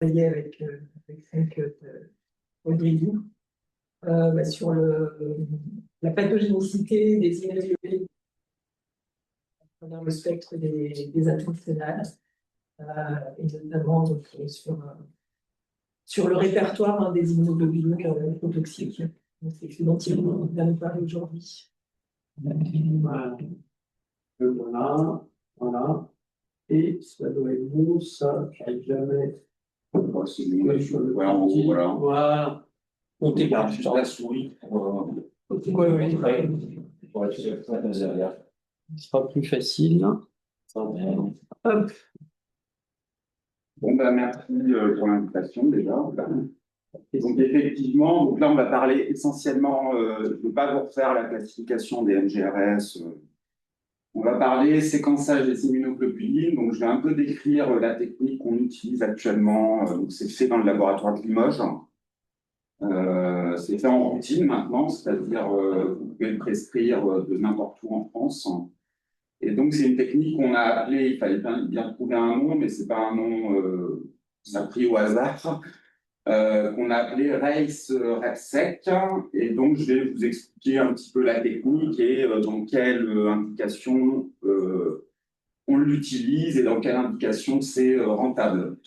travaillé avec Franck Audrey sur la pathogénicité des immunoglobulines dans le spectre des atteintes rénales, et notamment donc, sur le répertoire des immunoglobulines toxiques. C'est ce dont il va nous parler aujourd'hui. Voilà. Voilà. Et ça doit être bon, ça, j'arrive jamais. Voilà. On t'écarte sur la souris. Oui. Ce sera plus facile. Hop. Bon, merci pour l'invitation déjà. Donc effectivement, donc là on va parler essentiellement, je ne veux pas vous refaire la classification des NGRS. On va parler séquençage des immunoglobulines. Donc je vais un peu décrire la technique qu'on utilise actuellement. Donc c'est fait dans le laboratoire de Limoges. C'est fait en routine maintenant, c'est-à-dire vous pouvez le prescrire de n'importe où en France. Et donc, c'est une technique qu'on a appelée, il fallait bien trouver un nom, mais ce n'est pas un nom qu'on a pris au hasard, qu'on a appelé RACE-REPSEC. Et donc, je vais vous expliquer un petit peu la technique et dans quelle indication on l'utilise et dans quelle indication c'est rentable.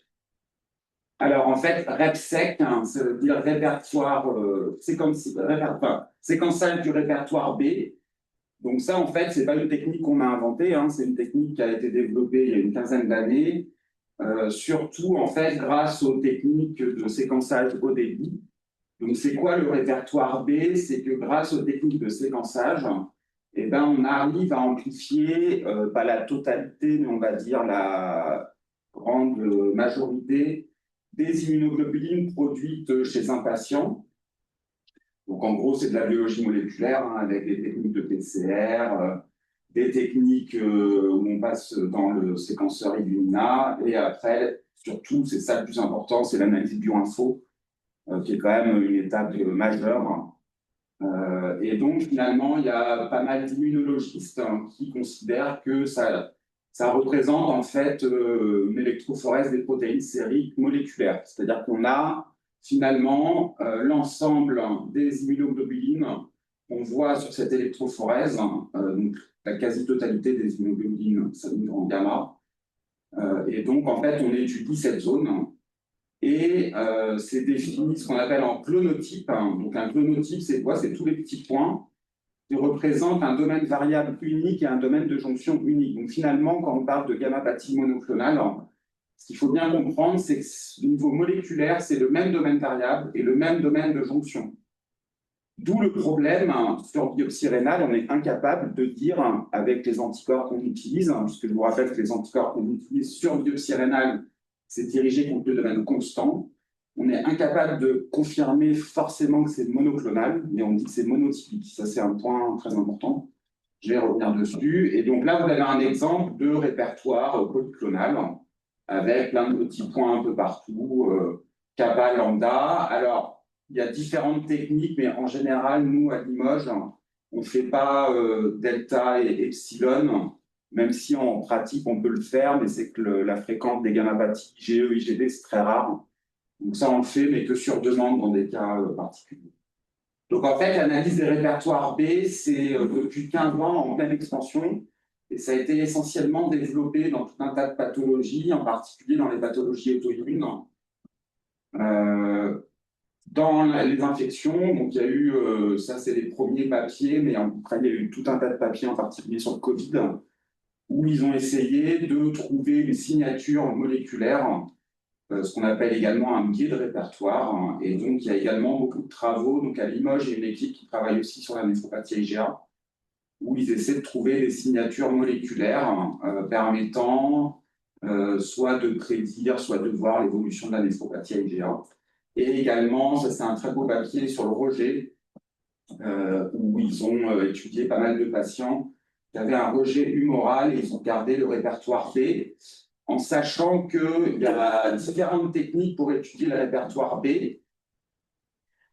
Alors, en fait, REPSEC, ça veut dire répertoire, séquençage du répertoire B. Donc ça, en fait, c'est pas une technique qu'on a inventée, c'est une technique qui a été développée il y a une quinzaine d'années, surtout, en fait, grâce aux techniques de séquençage haut débit. Donc, c'est quoi le répertoire B? C'est que grâce aux techniques de séquençage, eh ben, on arrive à amplifier, pas la totalité, mais on va dire la grande majorité des immunoglobulines produites chez un patient. Donc, en gros, c'est de la biologie moléculaire avec des techniques de PCR, des techniques où on passe dans le séquenceur Illumina. Et après, surtout, c'est ça le plus important, c'est l'analyse bioinfo, qui est quand même une étape majeure. Et donc, finalement, il y a pas mal d'immunologistes qui considèrent que ça représente en fait une électrophorèse des protéines sériques moléculaires. C'est-à-dire qu'on a finalement l'ensemble des immunoglobulines qu'on voit sur cette électrophorèse, donc la quasi-totalité des immunoglobulines s'animent en gamma. Et donc, en fait, on étudie cette zone et c'est défini ce qu'on appelle en clonotype. Donc, un clonotype, c'est quoi? C'est tous les petits points qui représentent un domaine variable unique et un domaine de jonction unique. Donc, finalement, quand on parle de gamma-pathie monoclonale, ce qu'il faut bien comprendre, c'est que au niveau moléculaire, c'est le même domaine variable et le même domaine de jonction. D'où le problème, sur biopsie rénale, on est incapable de dire, avec les anticorps qu'on utilise, puisque je vous rappelle que les anticorps qu'on utilise sur biopsie rénale, c'est dirigé contre le domaine constant. On est incapable de confirmer forcément que c'est monoclonal, mais on dit que c'est monotypique. Ça, c'est un point très important. Je vais revenir dessus. Et donc là, vous avez un exemple de répertoire polyclonal, avec plein de petits points un peu partout, kappa, lambda. Alors, il y a différentes techniques, mais en général, nous, à Limoges, on ne fait pas delta et epsilon, même si en pratique, on peut le faire, mais c'est que la fréquence des gammapathies GE, IgD, c'est très rare. Donc ça, on le fait, mais que sur demande dans des cas particuliers. Donc en fait, l'analyse des répertoires B, c'est depuis 15 ans en pleine expansion, et ça a été essentiellement développé dans tout un tas de pathologies, en particulier dans les pathologies auto-immunes. Dans les infections, donc il y a eu, ça c'est les premiers papiers, mais après il y a eu tout un tas de papiers, en particulier sur le Covid, où ils ont essayé de trouver une signature moléculaire, ce qu'on appelle également un biais de répertoire. Et donc il y a également beaucoup de travaux. Donc à Limoges, il y a une équipe qui travaille aussi sur la néphropathie IgA, où ils essaient de trouver des signatures moléculaires permettant soit de prédire, soit de voir l'évolution de la néphropathie IgA. Et également, ça c'est un très beau papier sur le rejet, où ils ont étudié pas mal de patients qui avaient un rejet humoral et ils ont gardé le répertoire B, en sachant qu'il y a différentes techniques pour étudier le répertoire B.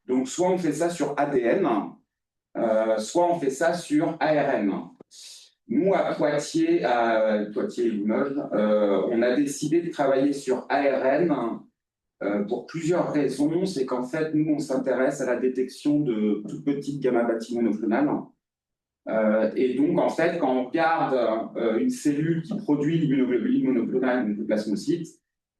Donc, soit on fait ça sur ADN, soit on fait ça sur ARN. Nous, à Poitiers et Limoges, on a décidé de travailler sur ARN, pour plusieurs raisons. C'est qu'en fait, nous, on s'intéresse à la détection de toutes petites gamma-bâties monoclonales. Et donc, en fait, quand on regarde une cellule qui produit l'immunoglobuline monoclonale, donc le plasmocyte,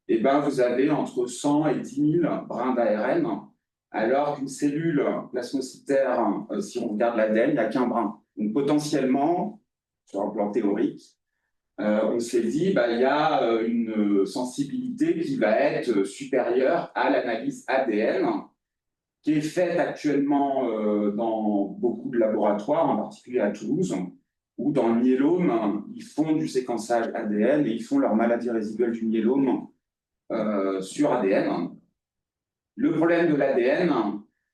eh ben, vous avez entre 100 et 10 000 brins d'ARN, alors qu'une cellule plasmocytaire, si on regarde l'ADN, il n'y a qu'un brin. Donc, potentiellement, sur un plan théorique, on s'est dit, bah, il y a une sensibilité qui va être supérieure à l'analyse ADN, qui est faite actuellement dans beaucoup de laboratoires, en particulier à Toulouse, où dans le myélome, ils font du séquençage ADN et ils font leur maladie résiduelle du myélome sur ADN. Le problème de l'ADN,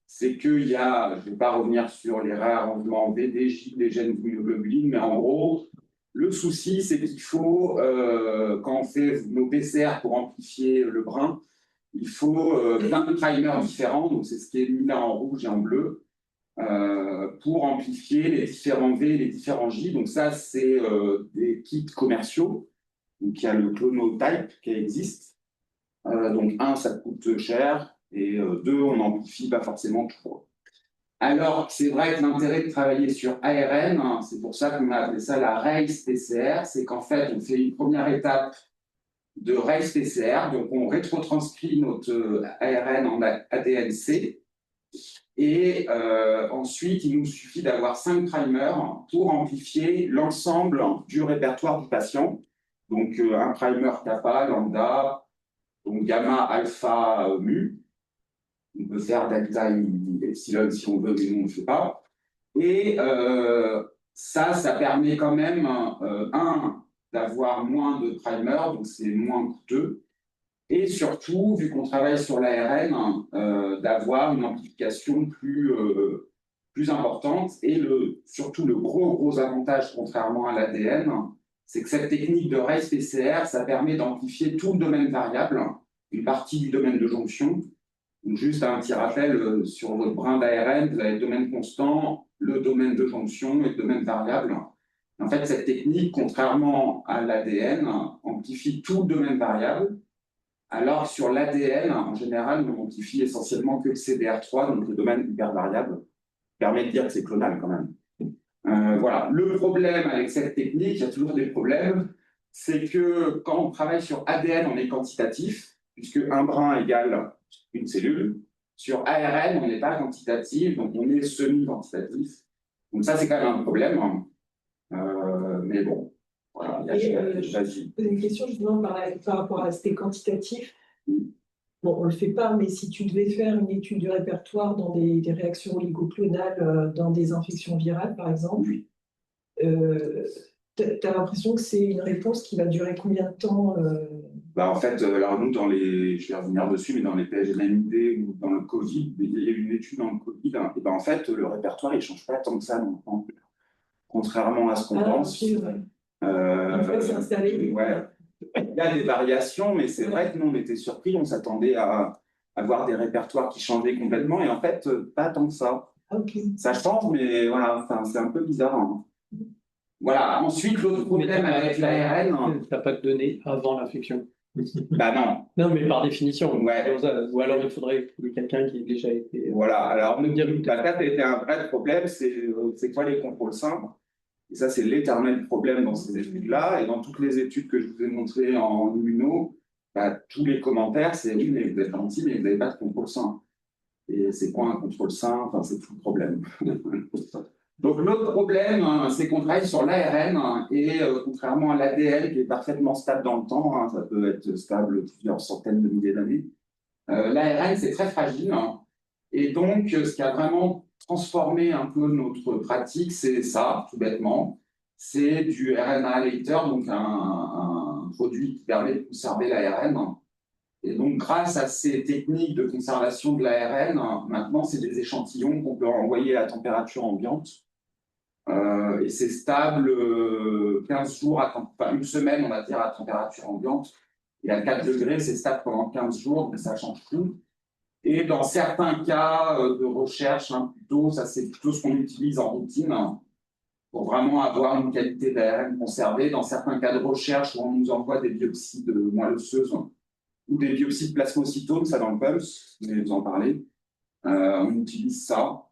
c'est qu'il y a, je ne vais pas revenir sur les réarrangements VDJ des gènes d'immunoglobulines, mais en gros, le souci, c'est qu'il faut, quand on fait nos PCR pour amplifier le brin, il faut plein de primers différents, donc c'est ce qui est mis là en rouge et en bleu, pour amplifier les différents V et les différents J. Donc ça, c'est des kits commerciaux. Donc il y a le Clonotype qui existe. Donc un, ça coûte cher, et deux, on n'amplifie pas forcément toujours. Alors, c'est vrai que l'intérêt de travailler sur ARN, hein, c'est pour ça qu'on a appelé ça la RACE-PCR, c'est qu'en fait, on fait une première étape de RACE-PCR, donc on rétrotranscrit notre ARN en ADN-C, et ensuite, il nous suffit d'avoir 5 primers pour amplifier l'ensemble du répertoire du patient. Donc, un primer kappa, lambda, donc gamma, alpha, mu. On peut faire delta, epsilon si on veut, mais nous, on ne le fait pas. Et ça permet quand même, d'avoir moins de primers, donc c'est moins coûteux. Et surtout, vu qu'on travaille sur l'ARN, d'avoir une amplification plus importante. Et surtout, le gros avantage, contrairement à l'ADN, c'est que cette technique de RACE-PCR, ça permet d'amplifier tout le domaine variable, une partie du domaine de jonction. Donc, juste un petit rappel, sur votre brin d'ARN, vous avez le domaine constant, le domaine de jonction et le domaine variable. En fait, cette technique, contrairement à l'ADN, amplifie tout le domaine variable, alors sur l'ADN, en général, on amplifie essentiellement que le CDR3, donc le domaine hypervariable, qui permet de dire que c'est clonal quand même. Voilà. Le problème avec cette technique, il y a toujours des problèmes, c'est que quand on travaille sur ADN, on est quantitatif, puisque un brin égale une cellule. Sur ARN, on n'est pas quantitatif, donc on est semi-quantitatif. Donc ça, c'est quand même un problème. Mais bon, voilà. J'ai une question justement par rapport à cet quantitatif. Bon, on ne le fait pas, mais si tu devais faire une étude du répertoire dans des réactions oligoclonales, dans des infections virales, par exemple, tu as l'impression que c'est une réponse qui va durer combien de temps En fait, alors nous, je vais revenir dessus, mais dans les PSGMD ou dans le Covid, il y a eu une étude dans le Covid, hein, et en fait, le répertoire, il ne change pas tant que ça, non, contrairement à ce qu'on pense. Okay, ouais. Une fois c'est installé. Ouais. Il y a des variations, mais c'est vrai que nous, on était surpris, on s'attendait à avoir des répertoires qui changeaient complètement, et en fait, pas tant que ça. Okay. Ça change, mais voilà, c'est un peu bizarre. Hein. Voilà. Ensuite, l'autre problème avec l'ARN. Tu n'as pas de données avant l'infection. Bah non. Non, mais par définition. Ouais. Ou alors il faudrait trouver quelqu'un qui ait déjà été. Voilà. Alors, ça a été un vrai problème, c'est quoi les contrôles simples? Et ça, c'est l'éternel problème dans ces études-là. Et dans toutes les études que je vous ai montrées en immuno, tous les commentaires, c'est oui, mais vous êtes gentil, mais vous n'avez pas de contrôle sain. Et c'est quoi un contrôle sain? Enfin, c'est tout le problème. Donc, l'autre problème, c'est qu'on travaille sur l'ARN et contrairement à l'ADN qui est parfaitement stable dans le temps, hein, ça peut être stable plusieurs centaines de milliers d'années, l'ARN, c'est très fragile. Hein, et donc, ce qui a vraiment transformé un peu notre pratique, c'est ça, tout bêtement. C'est du RNA later, donc un produit qui permet de conserver l'ARN. Et donc, grâce à ces techniques de conservation de l'ARN, maintenant, c'est des échantillons qu'on peut envoyer à température ambiante. Et c'est stable 15 jours, enfin une semaine, on va dire, à température ambiante. Et à 4 degrés, c'est stable pendant 15 jours, mais ça change tout. Et dans certains cas de recherche, hein, ça c'est plutôt ce qu'on utilise en routine pour vraiment avoir une qualité d'ARN conservée. Dans certains cas de recherche où on nous envoie des biopsies de moelle osseuse, ou des biopsies de plasmocytomes, ça dans le PUMS, je vais vous en parler. On utilise ça.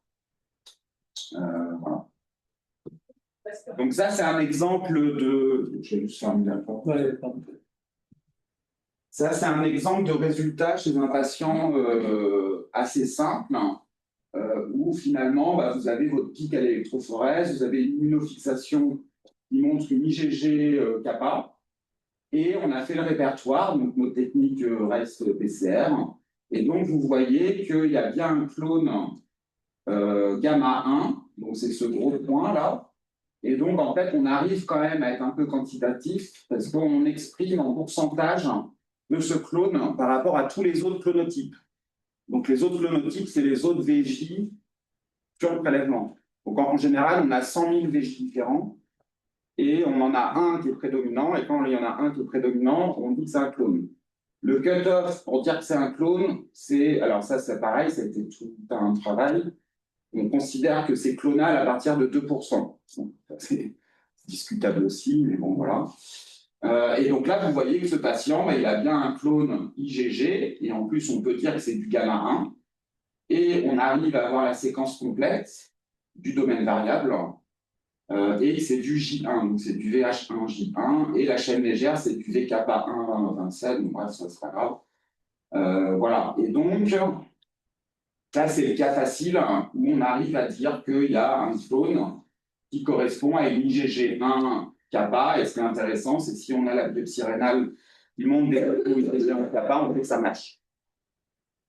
Voilà. Donc ça, c'est un exemple de... Je vais juste fermer la porte. Ça, c'est un exemple de résultat chez un patient assez simple, où finalement, vous avez votre pic à l'électrophorèse, vous avez une immunofixation qui montre une IgG kappa, et on a fait le répertoire, donc notre technique reste PCR, et donc vous voyez qu'il y a bien un clone gamma 1, donc c'est ce gros point là. Et donc, en fait, on arrive quand même à être un peu quantitatif parce qu'on exprime en pourcentage de ce clone par rapport à tous les autres clonotypes. Donc, les autres clonotypes, c'est les autres VJ sur le prélèvement. Donc, en général, on a 100 000 VJ différents et on en a un qui est prédominant. Et quand il y en a un qui est prédominant, on dit que c'est un clone. Le cut-off pour dire que c'est un clone, c'est... Alors ça, c'est pareil, ça a été tout un travail. On considère que c'est clonal à partir de 2%. C'est discutable aussi, mais bon, voilà. Et donc là, vous voyez que ce patient, il a bien un clone IgG, et en plus, on peut dire que c'est du gamma 1, et on arrive à avoir la séquence complète du domaine variable, et c'est du J1, donc c'est du VH1J1, et la chaîne légère, c'est du VK127, donc bref, ça, c'est pas grave. Voilà, et donc... Ça, c'est le cas facile où on arrive à dire qu'il y a un clone qui correspond à une IgG1 kappa. Et ce qui est intéressant, c'est si on a la biopsie rénale qui montre des IgG1 kappa, on fait que ça matche.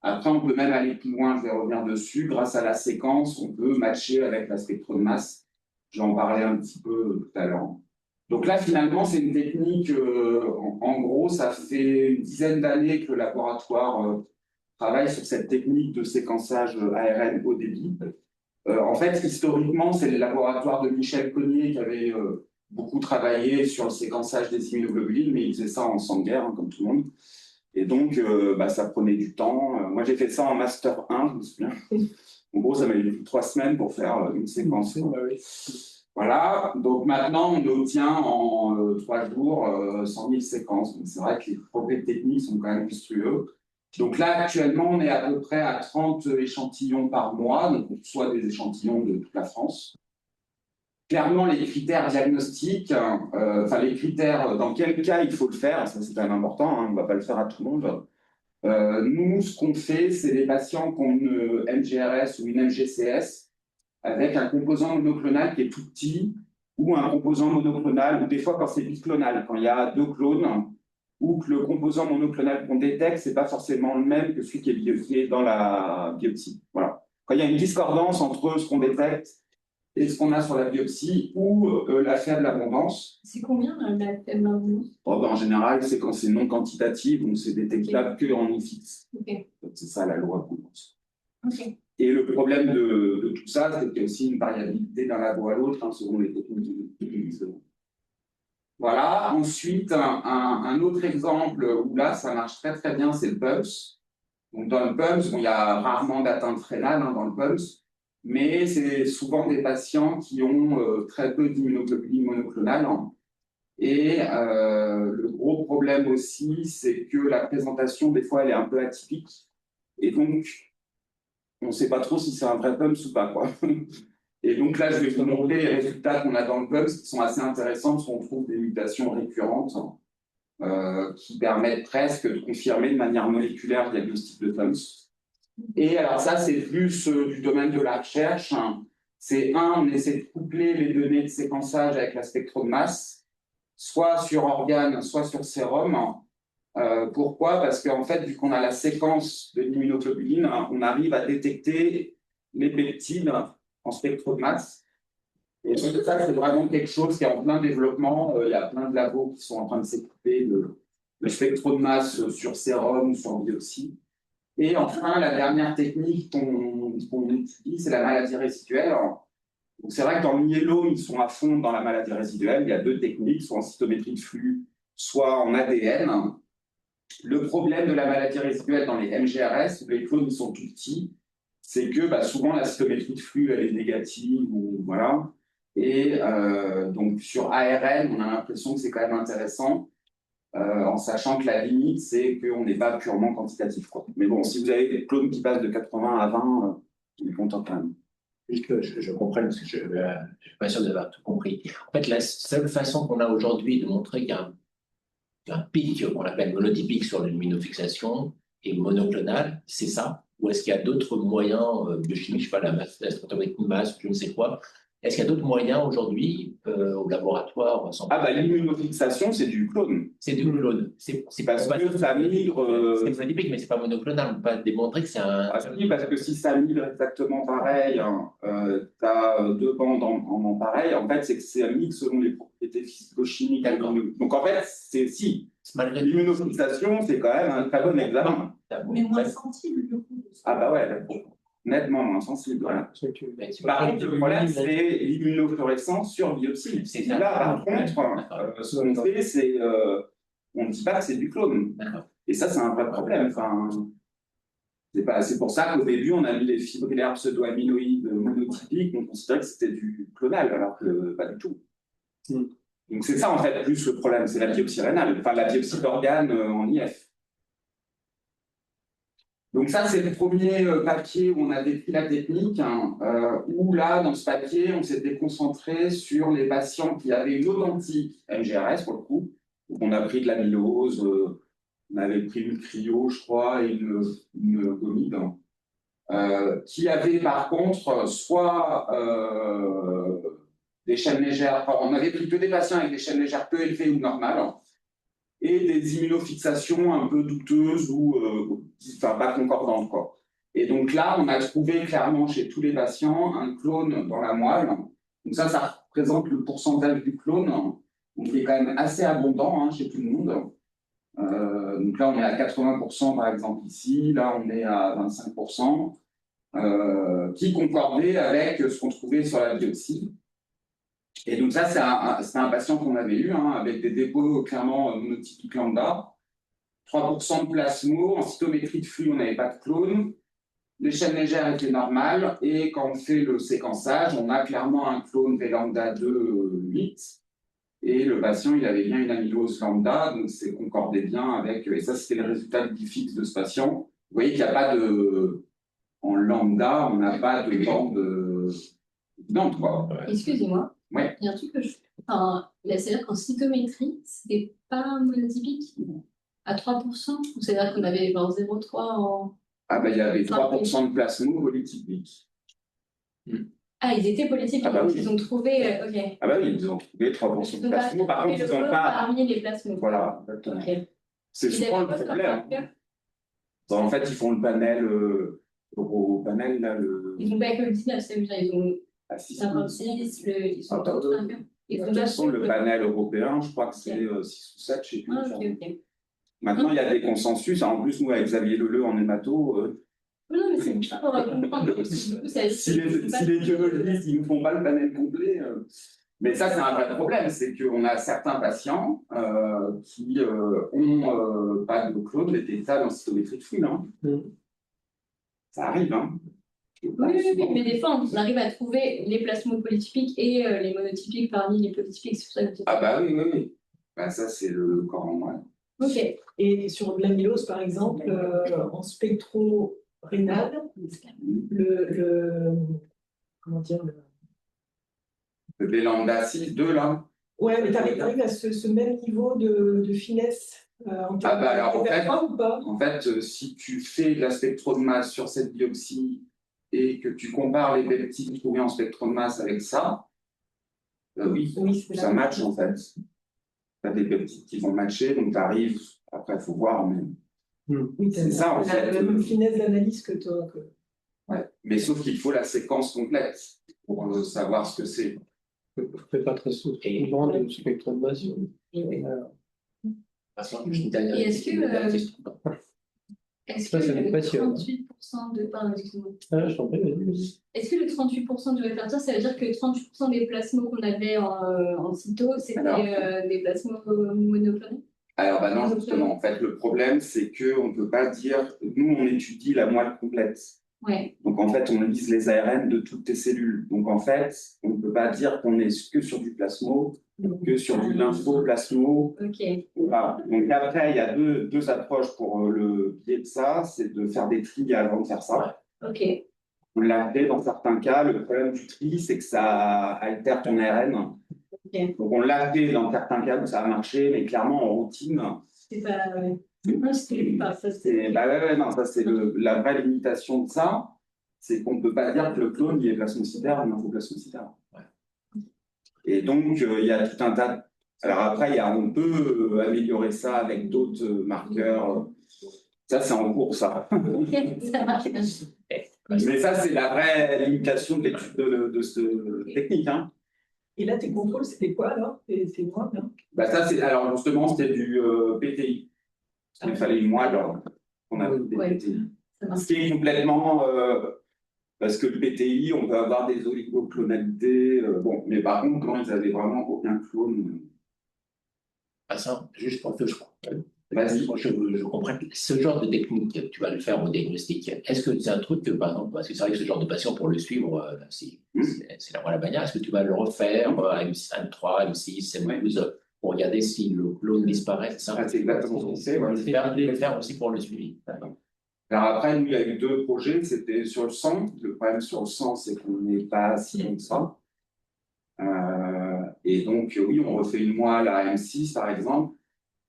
Après, on peut même aller plus loin, je vais revenir dessus. Grâce à la séquence, on peut matcher avec la spectro de masse. Je vais en parler un petit peu tout à l'heure. Donc là, finalement, c'est une technique, en gros, ça fait une dizaine d'années que le laboratoire travaille sur cette technique de séquençage ARN haut débit. En fait, historiquement, c'est le laboratoire de Michel Cognier qui avait beaucoup travaillé sur le séquençage des immunoglobulines, mais il faisait ça en sang de guerre, comme tout le monde. Et donc, ça prenait du temps. Moi, j'ai fait ça en Master 1, je me souviens. En gros, ça m'a mis 3 semaines pour faire une séquence. Voilà, donc maintenant, on obtient en 3 jours 100 000 séquences. Donc, c'est vrai que les progrès techniques sont quand même monstrueux. Donc là, actuellement, on est à peu près à 30 échantillons par mois, donc on reçoit des échantillons de toute la France. Clairement, les critères diagnostiques, les critères dans quel cas il faut le faire, ça c'est quand même important, on ne va pas le faire à tout le monde. Nous, ce qu'on fait, c'est les patients qui ont une MGRS ou une MGCS avec un composant monoclonal qui est tout petit ou un composant monoclonal, ou des fois quand c'est biclonal, quand il y a 2 clones, ou que le composant monoclonal qu'on détecte, ce n'est pas forcément le même que celui qui est dans la biopsie. Voilà. Quand il y a une discordance entre ce qu'on détecte et ce qu'on a sur la biopsie, ou la faible abondance. C'est combien la faible abondance? En général, c'est quand c'est non quantitatif, donc c'est détectable qu'en non fixe. Okay. C'est ça la loi abondance. Okay. Et le problème de tout ça, c'est qu'il y a aussi une variabilité d'un labo à l'autre, selon les techniques utilisées. Voilà. Ensuite, un autre exemple où là, ça marche très très bien, c'est le PUMS. Donc, dans le PUMS, il y a rarement d'atteinte rénale dans le PUMS, mais c'est souvent des patients qui ont très peu d'immunoglobuline monoclonale. Et le gros problème aussi, c'est que la présentation, des fois, elle est un peu atypique. Et donc, on ne sait pas trop si c'est un vrai PUMS ou pas, quoi. Et donc là, je vais vous montrer les résultats qu'on a dans le PUMS qui sont assez intéressants parce qu'on trouve des mutations récurrentes qui permettent presque de confirmer de manière moléculaire le diagnostic de PUMS. Et alors ça, c'est plus du domaine de la recherche. C'est on essaie de coupler les données de séquençage avec la spectro de masse, soit sur organes, soit sur sérum. Pourquoi? Parce qu'en fait, vu qu'on a la séquence de l'immunoglobuline, on arrive à détecter les peptides en spectro de masse. Et donc, ça, c'est vraiment quelque chose qui est en plein développement. Il y a plein de labos qui sont en train de s'équiper le spectro de masse sur sérum ou sur biopsie. Et enfin, la dernière technique qu'on utilise, c'est la maladie résiduelle. Donc, c'est vrai que dans le myélome, ils sont à fond dans la maladie résiduelle. Il y a 2 techniques, soit en cytométrie de flux, soit en ADN. Le problème de la maladie résiduelle dans les MGRS, où les clones sont tout petits, c'est que souvent la cytométrie de flux elle est négative, ou voilà. Et donc sur ARN, on a l'impression que c'est quand même intéressant. en sachant que la limite, c'est qu'on n'est pas purement quantitatif, quoi. Mais bon, si vous avez des clones qui passent de 80 à 20, on est content quand même. Juste que je comprenne, parce que je ne suis pas sûr d'avoir tout compris. En fait, la seule façon qu'on a aujourd'hui de montrer qu'il y a un pic qu'on appelle monotypique sur la luminofixation et monoclonal, c'est ça? Ou est-ce qu'il y a d'autres moyens biochimiques, je ne sais pas, la masse, la spectrométrie de masse, je ne sais quoi. Est-ce qu'il y a d'autres moyens aujourd'hui au laboratoire sans... Ah bah l'immunofixation, c'est du clone. C'est du clone. C'est Parce que ça migre. C'est monotypique, mais c'est pas monoclonal. On ne peut pas démontrer que c'est un. Ah, oui, parce que si ça migre exactement pareil, hein, tu as deux bandes en pareil, en fait, c'est que ça migre selon les propriétés physico-chimiques. Donc en fait, c'est si. Malgré L'immunofixation, c'est quand même un très bon examen. Mais moins sensible, du coup. Ah bah ouais, nettement moins sensible. Voilà. Par contre, le problème, c'est l'immunofluorescence sur biopsie. C'est Là, par contre, ce qu'on fait, c'est on ne dit pas que c'est du clone. Et ça, c'est un vrai problème. Enfin, c'est pour ça qu'au début, on a mis les fibrillaires pseudo-amyloïdes monotypiques, on considérait que c'était du clonal, alors que pas du tout. Donc c'est ça, en fait, plus le problème, c'est la biopsie rénale, enfin la biopsie d'organes en IF. Donc ça, c'est le premier papier où on a décrit la technique, hein, où là, dans ce papier, on s'était concentré sur les patients qui avaient une authentique MGRS, pour le coup. Donc on a pris de l'amylose, on avait pris une cryo, je crois, et une gomide, qui avaient par contre soit des chaînes légères, enfin, on avait pris que des patients avec des chaînes légères peu élevées ou normales, et des immunofixations un peu douteuses ou enfin, pas concordantes, quoi. Et donc là, on a trouvé clairement chez tous les patients un clone dans la moelle. Donc ça représente le pourcentage du clone, donc qui est quand même assez abondant hein, chez tout le monde. Donc là, on est à 80% par exemple ici, là on est à 25%, qui concordait avec ce qu'on trouvait sur la biopsie. Et donc ça, c'est un patient qu'on avait eu, hein, avec des dépôts clairement monotypiques lambda, 3% de plasmo, en cytométrie de flux, on n'avait pas de clone, les chaînes légères étaient normales, et quand on fait le séquençage, on a clairement un clone V lambda 2, 8, et le patient, il avait bien une amylose lambda, donc c'est concordé bien avec, et ça c'était le résultat du fixe de ce patient. Vous voyez qu'il n'y a pas de, en lambda, on n'a pas de bande évidente, quoi. Excusez-moi. Ouais. Il y a un truc que je. Enfin, c'est-à-dire qu'en cytométrie, c'était pas monotypique à 3%, ou c'est-à-dire qu'on avait 0,3 en. Ah ben il y avait 3% de plasmo polytypique. Ah, ils étaient polytypiques, Ah bah oui. ils ont trouvé. Ok. Ah bah oui, ils ont trouvé 3% de plasmo. Par contre, ils n'ont pas. Parmi les plasmos. Voilà, exactement. Okay. C'est souvent le problème. Bon, en fait, ils font le panel, au panel, là, le. Ils n'ont pas que le 19, ça veut dire, ils ont. Ah, si, 56, ils sont Attends, ils de ont toute façon, le panel européen, je crois que c'est 6 ou 7, je ne sais plus. Ah, ok. Maintenant, il y a des consensus. En plus, nous, avec Xavier Leleu en hémato. Non, mais c'est bien pour comprendre. Si les biologistes ne nous font pas le panel complet. Mais ça, c'est un vrai problème. C'est qu'on a certains patients qui n'ont pas de clone, mais des tas en cytométrie de flux. Hein. Ça arrive. Hein. Oui, mais des fois, on arrive à trouver les plasmos polytypiques et les monotypiques parmi les polytypiques. C'est pour ça que ah bah oui. Bah, ça, c'est le corps en moelle. Ok. Et sur l'amylose, par exemple, en spectro-rénal, comment dire le B lambda 6, 2 là. Ouais, mais tu arrives à ce même niveau de finesse en termes alors, de répertoire ou pas? En fait, si tu fais de la spectro de masse sur cette biopsie et que tu compares les peptides trouvés en spectro de masse avec ça, oui, ça match en fait. Tu as des peptides qui vont matcher, donc tu arrives, après il faut voir, mais oui, c'est ça en fait. La même finesse d'analyse que toi. Ouais. Mais sauf qu'il faut la séquence complète pour savoir ce que c'est. Je ne fais pas très souvent de spectre de masse. Et est-ce que le 38% de. Pardon, excuse-moi. Je t'en prie, vas-y. Est-ce que le 38% du répertoire, ça veut dire que 38% des plasmos qu'on avait en cyto, c'était des plasmos monoclonés? Alors, bah non, justement. En fait, le problème, c'est qu'on ne peut pas dire. Nous, on étudie la moelle complète. Ouais. Donc, en fait, on lise les ARN de toutes tes cellules. Donc, en fait, on ne peut pas dire qu'on est que sur du plasmo que sur du lymphoplasmo. Ok. Voilà. Donc après, il y a deux approches pour le biais de ça, c'est de faire des tris avant de faire ça. Ok. On l'a fait dans certains cas. Le problème du tri, c'est que ça altère ton ARN. Ok. Donc on l'a fait dans certains cas où ça a marché, mais clairement en routine, C'est pas. Non, c'était pas ça. bah ouais, non, ça c'est la vraie limitation de ça, c'est qu'on ne peut pas dire que le clone il est plasmocytaire ou lympho-plasmocytaire. Et donc il y a tout un tas. Alors après, on peut améliorer ça avec d'autres marqueurs. Ça c'est en cours ça. Ok, ça marche. Mais ça c'est la vraie limitation de l'étude de cette technique. Hein. Et là, tes contrôles, c'était quoi alors? C'est moi, non? Bah ça c'est alors justement c'était du PTI. Il fallait une mois alors qu'on a des Ouais. PTI. Ça marche. Ce qui est complètement parce que le PTI, on peut avoir des oligoclonalités. Bon, mais par contre, quand ils avaient vraiment aucun clone. Vincent, juste pour que Vas-y. je comprenne, ce genre de technique, tu vas le faire au diagnostic. Est-ce que c'est un truc que, par exemple, parce que c'est vrai que ce genre de patient, pour le suivre, c'est la bannière, est-ce que tu vas le refaire à M3, M6, M12, pour regarder si le clone disparaît? C'est ça, C'est exactement ce qu'on fait. Ouais. Le faire aussi pour le suivi. Alors après, nous, il y a eu deux projets. C'était sur le sang. Le problème sur le sang, c'est qu'on n'est pas si bon que ça. Et donc, oui, on refait une moelle à M6, par exemple.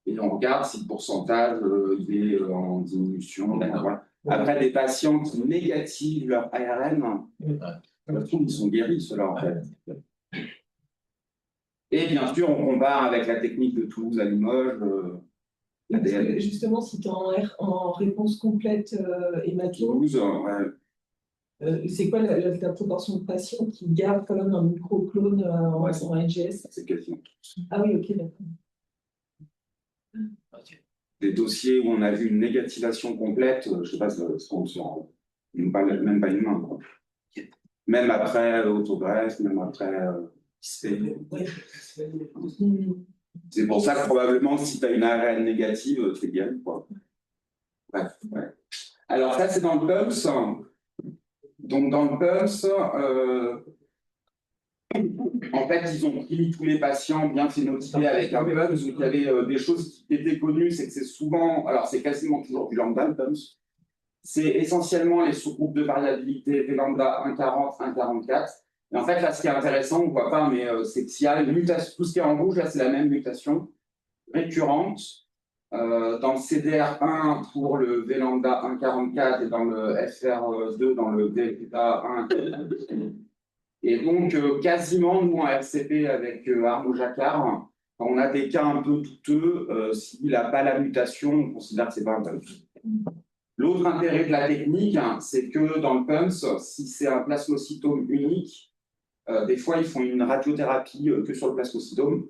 Et on regarde si le pourcentage il est en diminution. Voilà. Après, des patients qui négativent leur ARN, ils sont guéris, ceux-là, en fait. Et bien sûr, on compare avec la technique de Toulouse à Limoges. Parce que justement, si tu es en réponse complète hémato, Toulouse, ouais. c'est quoi la proportion de patients qui gardent quand même un microclone en NGS? C'est quasiment. Ah oui, ok, d'accord. Des dossiers où on a vu une négativation complète, je ne sais pas ce qu'on se rend, même pas une main. Quoi. Même après autogreffe, même après ISP. C'est pour ça que probablement, si tu as une ARN négative, tu es bien. Quoi. Bref, ouais. Alors ça, c'est dans le PUMS. Donc dans le PUMS, en fait, ils ont pris tous les patients bien phénotypés avec un PUMS. Donc il y avait des choses qui étaient connues, c'est que c'est souvent, alors c'est quasiment toujours du lambda, le PUMS. C'est essentiellement les sous-groupes de variabilité V lambda 1,40, 1,44. Et en fait, là, ce qui est intéressant, on ne voit pas, mais c'est que s'il y a une mutation, tout ce qui est en rouge, là, c'est la même mutation récurrente. Dans le CDR1 pour le V lambda 1,44 et dans le FR2 dans le delta 1. Et donc, quasiment, nous, en RCP avec Arnaud Jacquard, quand on a des cas un peu douteux, s'il n'a pas la mutation, on considère que ce n'est pas un PUMS. L'autre intérêt de la technique, c'est que dans le PUMS, si c'est un plasmocytome unique, des fois, ils font une radiothérapie que sur le plasmocytome.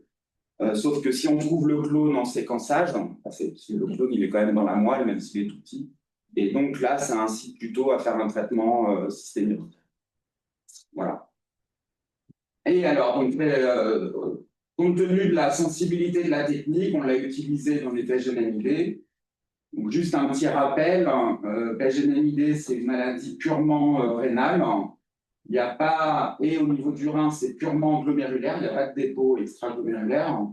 Sauf que si on trouve le clone en séquençage, le clone il est quand même dans la moelle, même s'il est tout petit, et donc là, ça incite plutôt à faire un traitement systémique. Voilà. Et alors, donc, compte tenu de la sensibilité de la technique, on l'a utilisé dans les PGNMID. Donc, juste un petit rappel, PGNMID, c'est une maladie purement rénale. Il n'y a pas, et au niveau du rein, c'est purement glomérulaire, il n'y a pas de dépôt extraglomérulaire.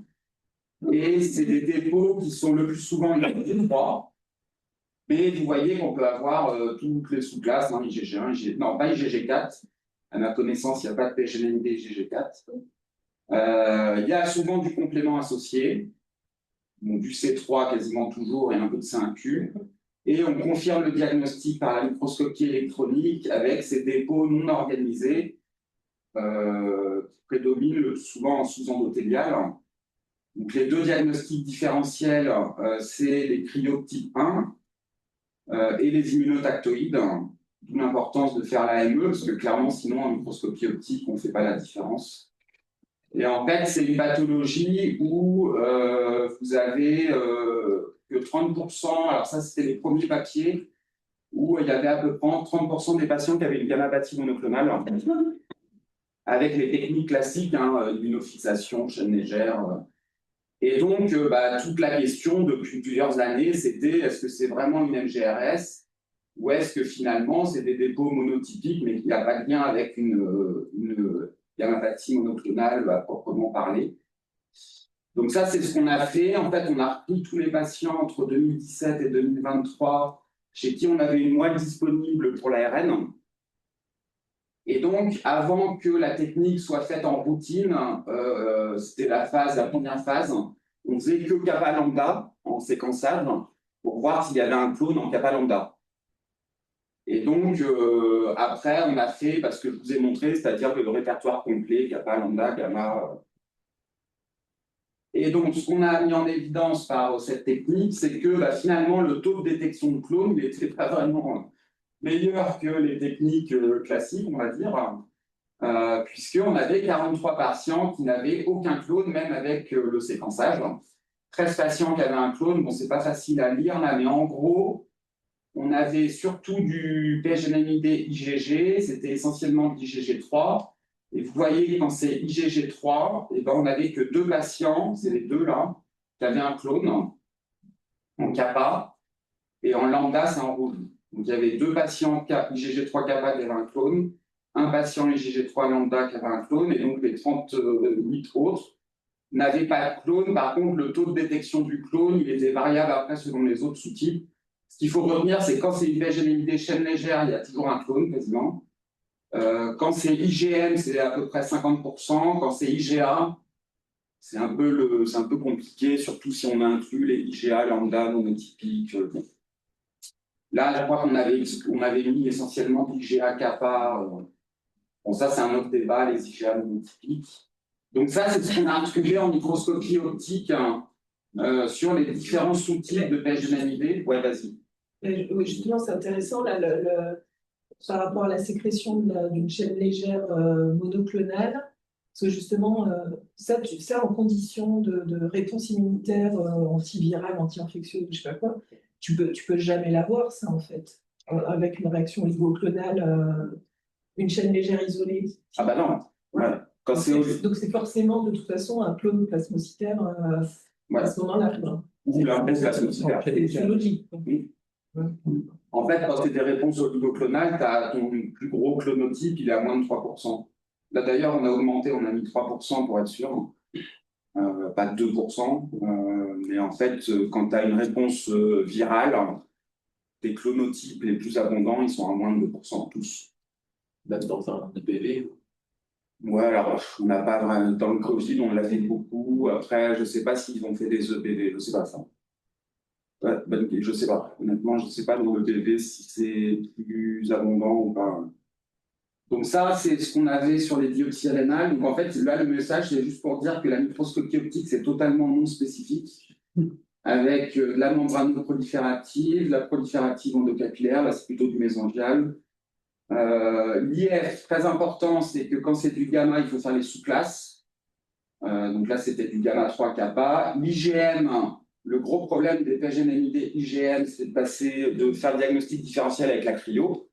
Et c'est des dépôts qui sont le plus souvent étroits. Mais vous voyez qu'on peut avoir toutes les sous-classes, hein, IgG1, non, pas IgG4. À ma connaissance, il n'y a pas de PGNMID IgG4. Il y a souvent du complément associé, donc du C3 quasiment toujours et un peu de C1q. Et on confirme le diagnostic par la microscopie électronique avec ces dépôts non organisés qui prédominent souvent en sous-endothélial. Donc les deux diagnostics différentiels, c'est les cryotypes 1 et les immunotactoïdes, d'où l'importance de faire l'AME, parce que clairement, sinon, en microscopie optique, on ne fait pas la différence. Et en fait, c'est une pathologie où vous avez que 30%, alors ça, c'était les premiers papiers, où il y avait à peu près 30% des patients qui avaient une gammapathie monoclonale, avec les techniques classiques, immunofixation, chaîne légère. Et donc, toute la question depuis plusieurs années, c'était est-ce que c'est vraiment une MGRS ou est-ce que finalement, c'est des dépôts monotypiques, mais qu'il n'y a pas de lien avec une gammapathie monoclonale à proprement parler. Donc ça, c'est ce qu'on a fait. En fait, on a repris tous les patients entre 2017 et 2023 chez qui on avait une moelle disponible pour l'ARN. Et donc, avant que la technique soit faite en routine, c'était la première phase, on faisait que kappa lambda en séquençage pour voir s'il y avait un clone en kappa lambda. Et donc, après, on a fait ce que je vous ai montré, c'est-à-dire le répertoire complet, kappa, lambda, gamma. Et donc, ce qu'on a mis en évidence par cette technique, c'est que finalement, le taux de détection de clones n'était pas vraiment meilleur que les techniques classiques, on va dire, puisqu'on avait 43 patients qui n'avaient aucun clone, même avec le séquençage. 13 patients qui avaient un clone, bon, c'est pas facile à lire là, mais en gros, on avait surtout du PSGNMID IgG, c'était essentiellement de l'IgG3. Et vous voyez, quand c'est IgG3, on n'avait que 2 patients, c'est les deux là, qui avaient un clone en kappa, et en lambda, c'est en rouge. Donc il y avait 2 patients IgG3 kappa qui avaient un clone, un patient IgG3 lambda qui avait un clone, et donc les 38 autres n'avaient pas de clone. Par contre, le taux de détection du clone, il était variable après selon les autres sous-types. Ce qu'il faut retenir, c'est que quand c'est IgG chaîne légère, il y a toujours un clone quasiment. Quand c'est IgM, c'est à peu près 50%. Quand c'est IgA, c'est un peu compliqué, surtout si on inclut les IgA lambda monotypiques. Là, je crois qu'on avait mis essentiellement d'IgA kappa. Bon, ça, c'est un autre débat, les IgA monotypiques. Donc ça, c'est ce qu'on a trouvé en microscopie optique sur les différents sous-types de PSGNMID. Ouais, vas-y. Oui, justement, c'est intéressant là, par rapport à la sécrétion d'une chaîne légère monoclonale, parce que justement, ça en condition de réponse immunitaire antivirale, anti-infectieuse, je sais pas quoi, tu peux jamais l'avoir, ça, en fait, avec une réaction oligoclonale, une chaîne légère isolée. Ah bah non. Ouais. Donc c'est forcément, de toute façon, un clone plasmocytaire à ce moment-là. Ou la plasmocytaire. C'est logique. Oui. En fait, quand c'est des réponses oligoclonales, tu as ton plus gros clonotype, il est à moins de 3%. Là, d'ailleurs, on a augmenté, on a mis 3% pour être sûr, pas 2%. Mais en fait, quand tu as une réponse virale, tes clonotypes les plus abondants, ils sont à moins de 2% tous. Même dans un EPV. Ouais, alors, on n'a pas vraiment. Dans le Covid, on l'a fait beaucoup. Après, je ne sais pas s'ils ont fait des EPV, je ne sais pas ça. Ouais, je ne sais pas. Honnêtement, je ne sais pas dans l'EPV si c'est plus abondant ou pas. Donc ça, c'est ce qu'on avait sur les biopsies rénales. Donc en fait, là, le message, c'est juste pour dire que la microscopie optique, c'est totalement non spécifique, avec la membrane proliférative, la proliférative endocapillaire, là, c'est plutôt du mésangial. L'IF, très important, c'est que quand c'est du gamma, il faut faire les sous-classes. Donc là, c'était du gamma 3 kappa. L'IgM, le gros problème des PSGNMID IgM, c'est de faire le diagnostic différentiel avec la cryo.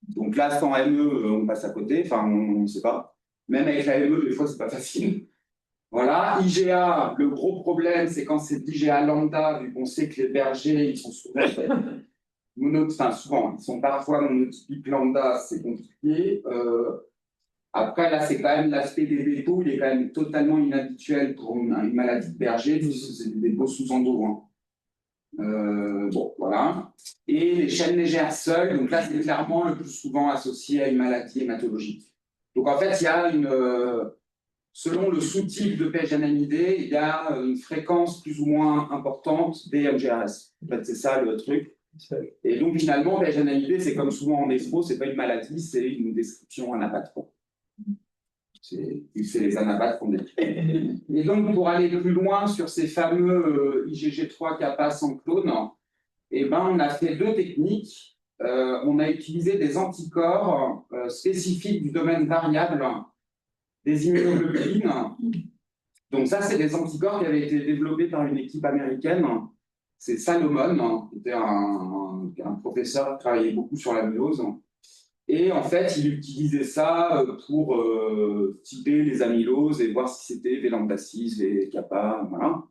Donc là, sans ME, on passe à côté. Enfin, on ne sait pas. Même avec la ME, des fois, c'est pas facile. Voilà. IgA, le gros problème, c'est quand c'est d'IgA lambda, vu qu'on sait que les bergers, ils sont souvent souvent, ils sont parfois monotypiques lambda, c'est compliqué. Après, là, c'est quand même l'aspect des dépôts, il est quand même totalement inhabituel pour une maladie de Berger, c'est des dépôts sous endo. Bon, voilà. Et les chaînes légères seules, donc là, c'est clairement le plus souvent associé à une maladie hématologique. Donc, en fait, il y a selon le sous-type de PSGNMID, il y a une fréquence plus ou moins importante des MGRS. En fait, c'est ça le truc. Et donc, finalement, PSGNMID, c'est comme souvent en néphro, c'est pas une maladie, c'est une description anapath. C'est les anapaths qu'on décrit. Et donc, pour aller plus loin sur ces fameux IgG3 kappa sans clone, on a fait 2 techniques. On a utilisé des anticorps spécifiques du domaine variable des immunoglobulines. Donc ça, c'est des anticorps qui avaient été développés par une équipe américaine. C'est Salomon, qui était un professeur qui travaillait beaucoup sur la myose. Et en fait, il utilisait ça pour typer les amyloses et voir si c'était V lambda 6, V kappa, voilà.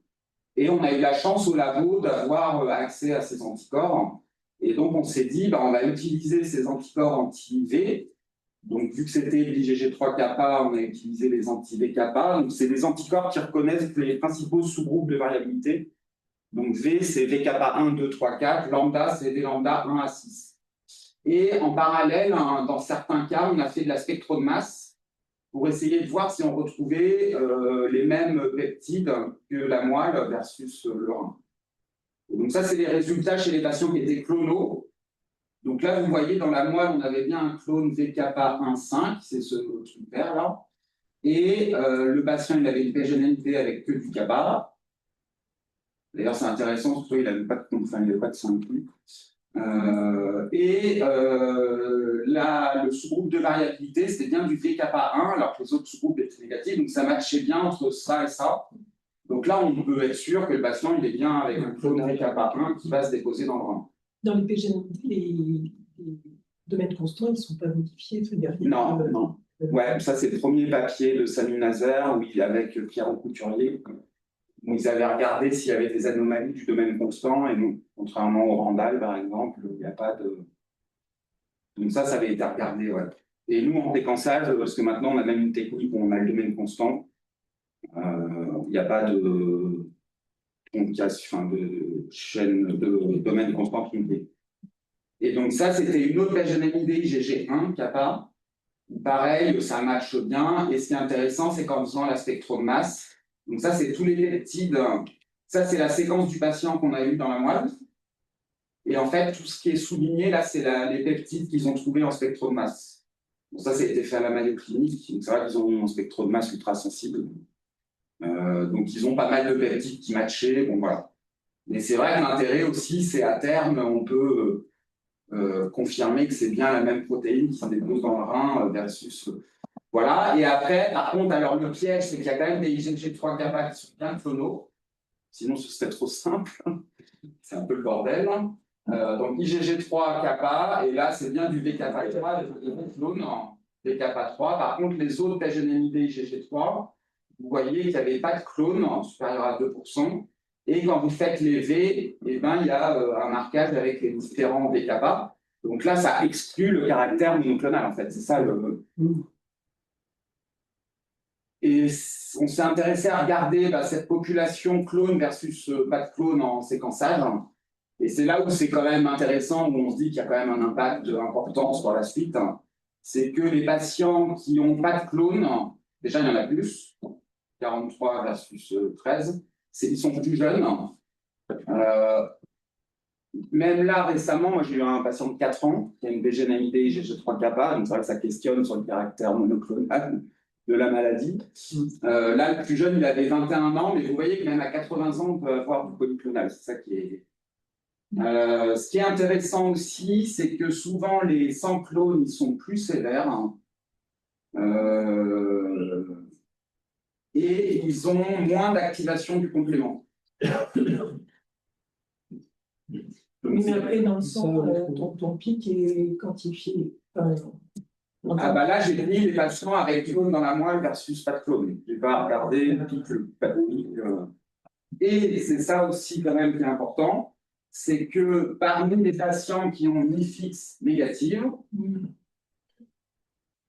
Et on a eu la chance au labo d'avoir accès à ces anticorps. Et donc, on s'est dit, on va utiliser ces anticorps anti-V Donc, vu que c'était l'IgG3-kappa, on a utilisé les anti-V-kappa. Donc, c'est des anticorps qui reconnaissent les principaux sous-groupes de variabilité. Donc, V, c'est V-kappa 1, 2, 3, 4. Lambda, c'est V lambda 1 à 6. Et en parallèle, dans certains cas, on a fait de la spectro de masse pour essayer de voir si on retrouvait les mêmes peptides que la moelle versus le rein. Donc ça, c'est les résultats chez les patients qui étaient clonaux. Donc là, vous voyez, dans la moelle, on avait bien un clone V-kappa 1,5, c'est ce truc vert là. Et le patient, il avait une PGNNT avec que du kappa. D'ailleurs, c'est intéressant, parce qu'il n'avait pas de 5 plus. Le sous-groupe de variabilité, c'était bien du V-kappa 1, alors que les autres sous-groupes étaient négatifs, donc ça matchait bien entre ça et ça. Donc là, on peut être sûr que le patient, il est bien avec un clone V-kappa 1 qui va se déposer dans le rein. Dans les PGND, les domaines constants, ils ne sont pas modifiés. Non, non. Ouais, ça, c'est le premier papier de Samy Nazer, où il, avec Pierre Couturier, où ils avaient regardé s'il y avait des anomalies du domaine constant, et non, contrairement au Randall, par exemple, il n'y a pas de. Donc ça avait été regardé, ouais. Et nous, en séquençage, parce que maintenant, on a même une technique où on a le domaine constant, il n'y a pas de chaîne de domaine constant qui me fait. Et donc ça, c'était une autre PGNND IgG1, kappa. Pareil, ça matche bien. Et ce qui est intéressant, c'est qu'en faisant la spectro de masse, donc ça, c'est tous les peptides. Ça, c'est la séquence du patient qu'on a eu dans la moelle. Et en fait, tout ce qui est souligné, là, c'est les peptides qu'ils ont trouvés en spectro de masse. Donc ça a été fait à la Mayo Clinique. Donc c'est vrai qu'ils ont un spectro de masse ultra sensible. Donc ils ont pas mal de peptides qui matchaient. Bon, voilà. Mais c'est vrai que l'intérêt aussi, c'est à terme, on peut confirmer que c'est bien la même protéine qui se dépose dans le rein versus. Voilà. Et après, par contre, alors le piège, c'est qu'il y a quand même des IgG3 kappa qui sont bien clonaux. Sinon, ce serait trop simple. C'est un peu le bordel. Donc IgG3 kappa, et là, c'est bien du V-kappa 3, le clone en V-kappa 3. Par contre, les autres PGNND IgG3, vous voyez qu'il n'y avait pas de clone supérieur à 2%. Et quand vous faites les V, eh ben, il y a un marquage avec les différents V-kappa. Donc là, ça exclut le caractère monoclonal, en fait. C'est ça le. Et on s'est intéressé à regarder cette population clone versus pas de clone en séquençage. Et c'est là où c'est quand même intéressant, où on se dit qu'il y a quand même un impact important sur la suite. C'est que les patients qui n'ont pas de clone, déjà il y en a plus, 43 versus 13, ils sont plus jeunes. Même là, récemment, moi j'ai eu un patient de 4 ans qui a une PGNND IgG3 kappa, donc c'est vrai que ça questionne sur le caractère monoclonal de la maladie. Là, le plus jeune, il avait 21 ans, mais vous voyez que même à 80 ans, on peut avoir du polyclonal. C'est ça qui est. Ce qui est intéressant aussi, c'est que souvent les sans clones, ils sont plus sévères. Et ils ont moins d'activation du complément. Mais après, dans le sang, ton pic est quantifié. Là, j'ai mis les patients avec clone dans la moelle versus pas de clone. Je n'ai pas regardé pic, pas de pic. Et c'est ça aussi quand même qui est important, c'est que parmi les patients qui ont une IFIX négative,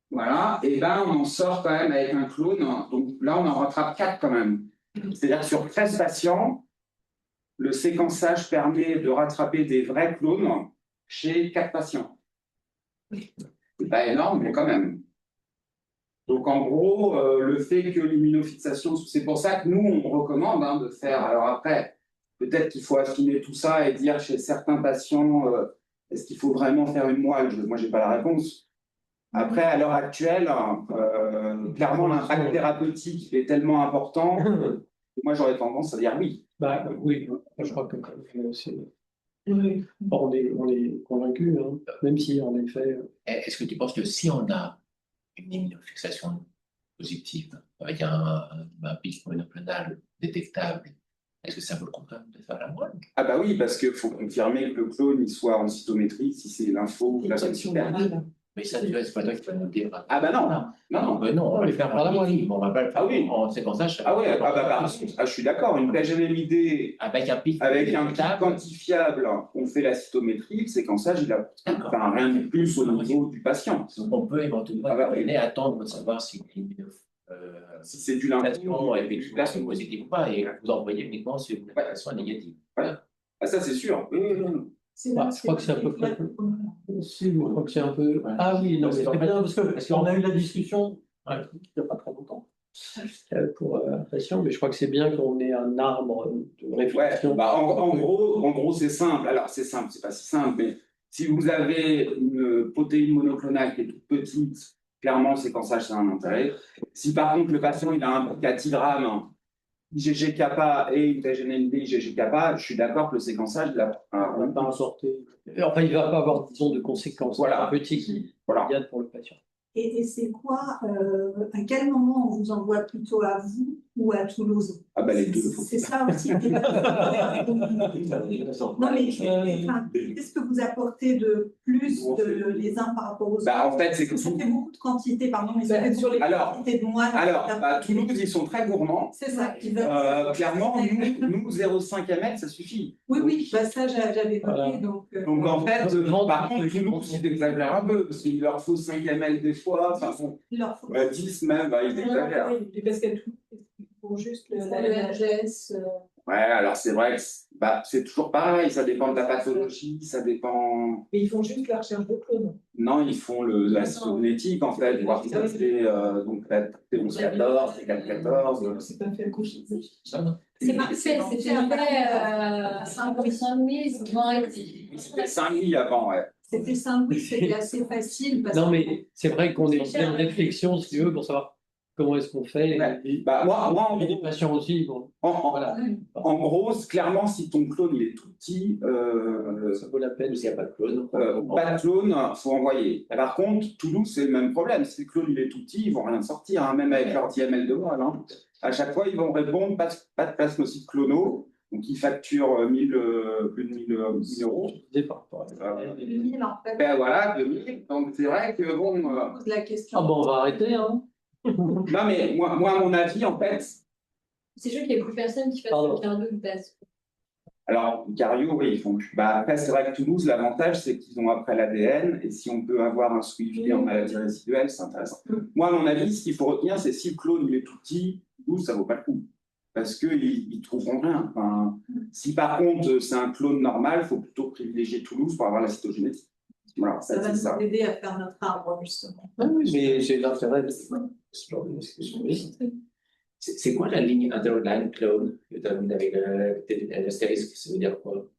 voilà, et ben on en sort quand même avec un clone. Donc là, on en rattrape 4 quand même. C'est-à-dire que sur 13 patients, le séquençage permet de rattraper des vrais clones chez 4 patients. C'est pas énorme, mais quand même. Donc en gros, le fait que l'immunofixation, c'est pour ça que nous, on recommande de faire. Alors après, peut-être qu'il faut affiner tout ça et dire chez certains patients, est-ce qu'il faut vraiment faire une moelle? Moi, je n'ai pas la réponse. Après, à l'heure actuelle, clairement, l'impact thérapeutique est tellement important que moi, j'aurais tendance à dire oui. Oui, je crois que on est convaincu, hein, même si en effet. Est-ce que tu penses que si on a une immunofixation positive avec un pic monoclonal détectable, est-ce que ça vaut le coup de faire la moelle? Oui, parce qu'il faut confirmer que le clone il soit en cytométrie, si c'est l'info ou la Injection virale. Mais ça, tu vois, c'est pas toi qui vas nous dire. Ah bah non, non, non. Non, on va le faire par la moyenne. On va pas le faire Ah oui. en séquençage. Ah ouais, je suis d'accord, une PGNMD Avec un pic. avec un pic quantifiable, on fait la cytométrie, le séquençage, il a enfin, rien de plus au niveau du patient. Donc on peut éventuellement attendre de savoir si Si c'est du lympho, est effectivement positif ou pas, et vous envoyez uniquement sur une application négative. Voilà. Ah, ça, c'est sûr. C'est Bah, là, je crois que c'est à peu près. Si, je crois que c'est un peu. Ouais. Ah oui, non, Parce c'est qu'en fait- bien, parce parce qu'on qu'en- a eu la discussion, il n'y a pas très longtemps, pour patient, mais je crois que c'est bien qu'on ait un arbre de Ouais, réflexion. bah, en gros, c'est simple. Alors, c'est simple, c'est pas si simple, mais si vous avez une protéine monoclonale qui est toute petite, clairement, le séquençage, ça a un intérêt. Si par contre, le patient, il a un pic à 10 grammes, IgG kappa et une PGNND IgG kappa, je suis d'accord que le séquençage, là, On va pas apporter. Enfin, il ne va pas avoir, disons, de conséquences Voilà. thérapeutiques voilà. immédiates pour le patient. Et c'est quoi, à quel moment on vous envoie plutôt à vous ou à Toulouse? Ah bah les deux. C'est ça aussi. Non, mais enfin, qu'est-ce que vous apportez de plus les uns par rapport aux autres? Bah, en fait, c'est que ça fait beaucoup de quantité, pardon, mais ça Bah, fait sur beaucoup les- de quantité de moines. Alors, Toulouse, ils sont très gourmands. C'est ça. Clairement, nous 0,5 ml, ça suffit. Oui, oui, bah ça j'avais noté. Voilà. Donc En fait, Vendre par contre, des trucs Toulouse, ils exagèrent un peu, parce qu'il leur faut 5 ml des fois, enfin, il leur faut 10 même, bah, ils exagèrent. Oui, parce qu'elles font juste Le RGS, Ouais, alors c'est vrai que c'est toujours pareil, ça dépend de la pathologie, ça dépend. mais ils font juste la recherche de clones. Non, ils font la cytonétique en fait, voir si ça fait donc la T1114, T414. C'est pas fait à coucher. c'est parfait, c'était après 5 c'est souvent arrêté. C'était 5 avant, ouais. C'était simple, c'était assez facile. Parce Non, que- mais c'est vrai qu'on est en pleine réflexion, si tu veux, pour savoir comment est-ce qu'on fait. Ouais. Et- Bah, moi, en et les gros, patients aussi. Bon, voilà. En gros, clairement, si ton clone il est tout petit, ça vaut la peine. S'il n'y a pas de clone. pas de clone, faut envoyer. Par contre, Toulouse, c'est le même problème. Si le clone il est tout petit, ils vont rien sortir, hein, même avec leur 10 ml de voile. Hein. À chaque fois, ils vont répondre pas de plasmocytes clonaux, donc ils facturent plus de 1000 euros. Départ. Le mille, en fait, Ben voilà, 2000. Donc c'est vrai que bon. on pose la question. Ah bon, on va arrêter, hein. Non, mais moi, à mon avis, en fait, C'est sûr qu'il n'y a plus personne qui fasse Pardon. le cardio de base. alors, Cario, oui, ils font. Bah, après, c'est vrai que Toulouse, l'avantage, c'est qu'ils ont après l'ADN, et si on peut avoir un suivi en maladie résiduelle, c'est intéressant. Moi, à mon avis, ce qu'il faut retenir, c'est si le clone il est tout petit, Toulouse, ça vaut pas le coup. Parce qu'ils ne trouveront rien. Enfin, si par contre, c'est un clone normal, il faut plutôt privilégier Toulouse pour avoir la cytogénétique. Voilà, Ça va c'est ça. nous aider à faire notre arbre, justement. Mais j'ai l'intérêt de ce genre de discussion. C'est quoi la ligne underline clone que tu as mis avec l'astérisque? Ça veut dire quoi?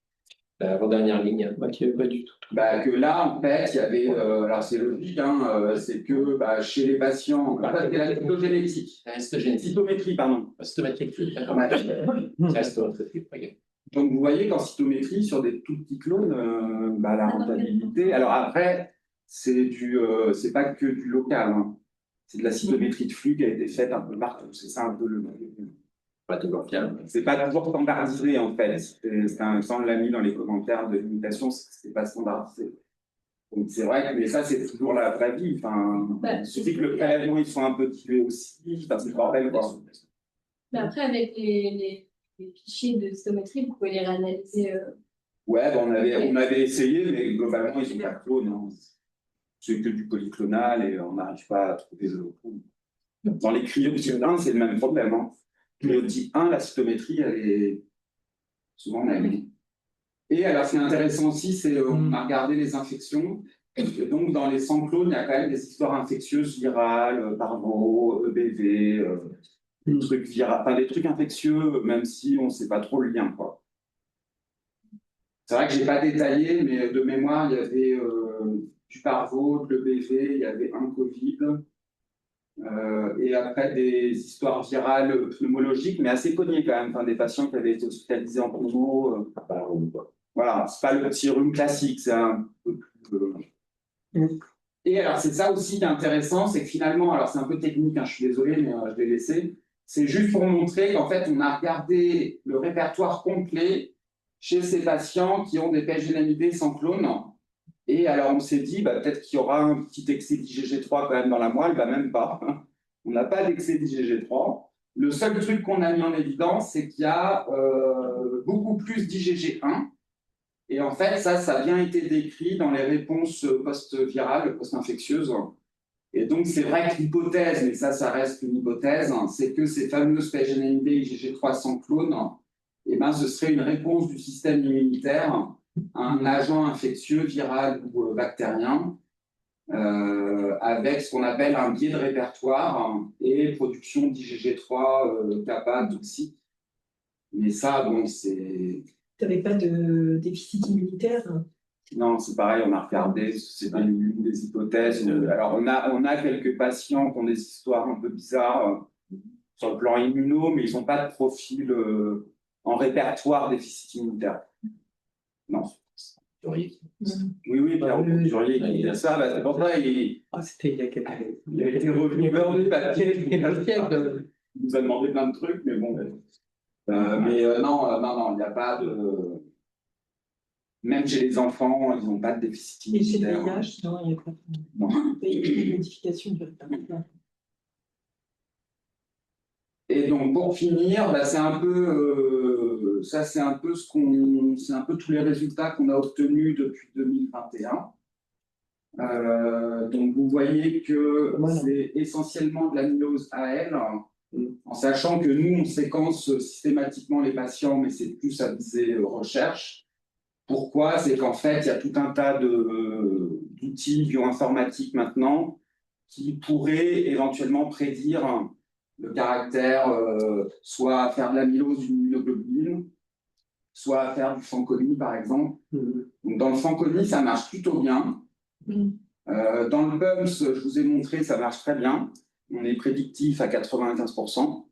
L'avant-dernière ligne. Bah, qui est pas du tout. Bah, que là, en fait, il y avait, alors c'est logique, hein, c'est que chez les patients, c'est la cytogénétique, cytométrie, pardon. Cytométrique, d'accord. Ouais. C'est cytométrique, ok. Donc, vous voyez qu'en cytométrie, sur des tout petits clones, la rentabilité. Alors après, c'est pas que du local, hein. C'est de la cytométrie de flux qui a été faite un peu partout. C'est ça un peu le. Pas toujours fiable. C'est pas toujours standardisé en fait. Ça, on l'a mis dans les commentaires de limitation, c'est pas standardisé. Donc c'est vrai que mais ça, c'est toujours la vraie vie. Enfin, il suffit que le prélèvement ils sont un peu dilués aussi. Enfin, c'est le bordel quoi. Mais après, avec les fichiers de cytométrie, vous pouvez les réanalyser. Ouais, on avait essayé, mais globalement, ils ont pas de clone. Hein. C'est que du polyclonal et on n'arrive pas à trouver le clone. Dans les cryotypes 1, c'est le même problème. Hein. Cryotype 1, la cytométrie, elle est souvent même. Et alors, ce qui est intéressant aussi, c'est on a regardé les infections. Et donc, dans les 100 clones, il y a quand même des histoires infectieuses virales, parvo, EBV, des trucs virales, enfin, des trucs infectieux, même si on ne sait pas trop le lien, quoi. C'est vrai que je n'ai pas détaillé, mais de mémoire, il y avait du parvo, de l'EBV, il y avait un Covid, et après des histoires virales pneumologiques, mais assez connues quand même, enfin, des patients qui avaient été hospitalisés en pneumo. Voilà, c'est pas le petit rhume classique, c'est un peu plus. Et alors, c'est ça aussi qui est intéressant, c'est que finalement, alors c'est un peu technique, hein, je suis désolé, mais je vais laisser. C'est juste pour montrer qu'en fait, on a regardé le répertoire complet chez ces patients qui ont des PGNMID sans clone. Et alors, on s'est dit, peut-être qu'il y aura un petit excès d'IgG3 quand même dans la moelle, même pas. On n'a pas d'excès d'IgG3. Le seul truc qu'on a mis en évidence, c'est qu'il y a beaucoup plus d'IgG1. Et en fait, ça a bien été décrit dans les réponses post-virales, post-infectieuses. Et donc, c'est vrai que l'hypothèse, mais ça reste une hypothèse, c'est que ces fameuses PGNND IgG3 sans clone, ce serait une réponse du système immunitaire à un agent infectieux, viral ou bactérien, avec ce qu'on appelle un biais de répertoire et production d'IgG3 kappa toxique. Mais ça, c'est... Tu n'avais pas de déficit immunitaire? Non, c'est pareil, on a regardé, c'est une des hypothèses. Alors, on a quelques patients qui ont des histoires un peu bizarres sur le plan immuno, mais ils n'ont pas de profil en répertoire déficit immunitaire. Non. Durier. Oui, Pierre Durier qui dit ça, c'est pour ça C'était il y a quelques années. il a été revenu vers le papier, il siècle. nous a demandé plein de trucs, mais bon. Non, il n'y a pas de... Même chez les enfants, ils n'ont pas de déficit Et chez le immunitaire. VIH, non, il n'y a pas Non. de modification du répertoire. Et donc pour finir, c'est un peu c'est un peu tous les résultats qu'on a obtenus depuis 2021. Donc vous voyez que c'est essentiellement de l'amylose AL, en sachant que nous on séquence systématiquement les patients, mais c'est plus à visée recherche. Pourquoi? C'est qu'en fait il y a tout un tas d'outils bioinformatiques maintenant qui pourraient éventuellement prédire le caractère, soit à faire de l'amylose d'une immunoglobuline, soit à faire du Fanconi, par exemple. Donc, dans le Fanconi, ça marche plutôt bien. Dans le BUMS, je vous ai montré, ça marche très bien. On est prédictif à 95%.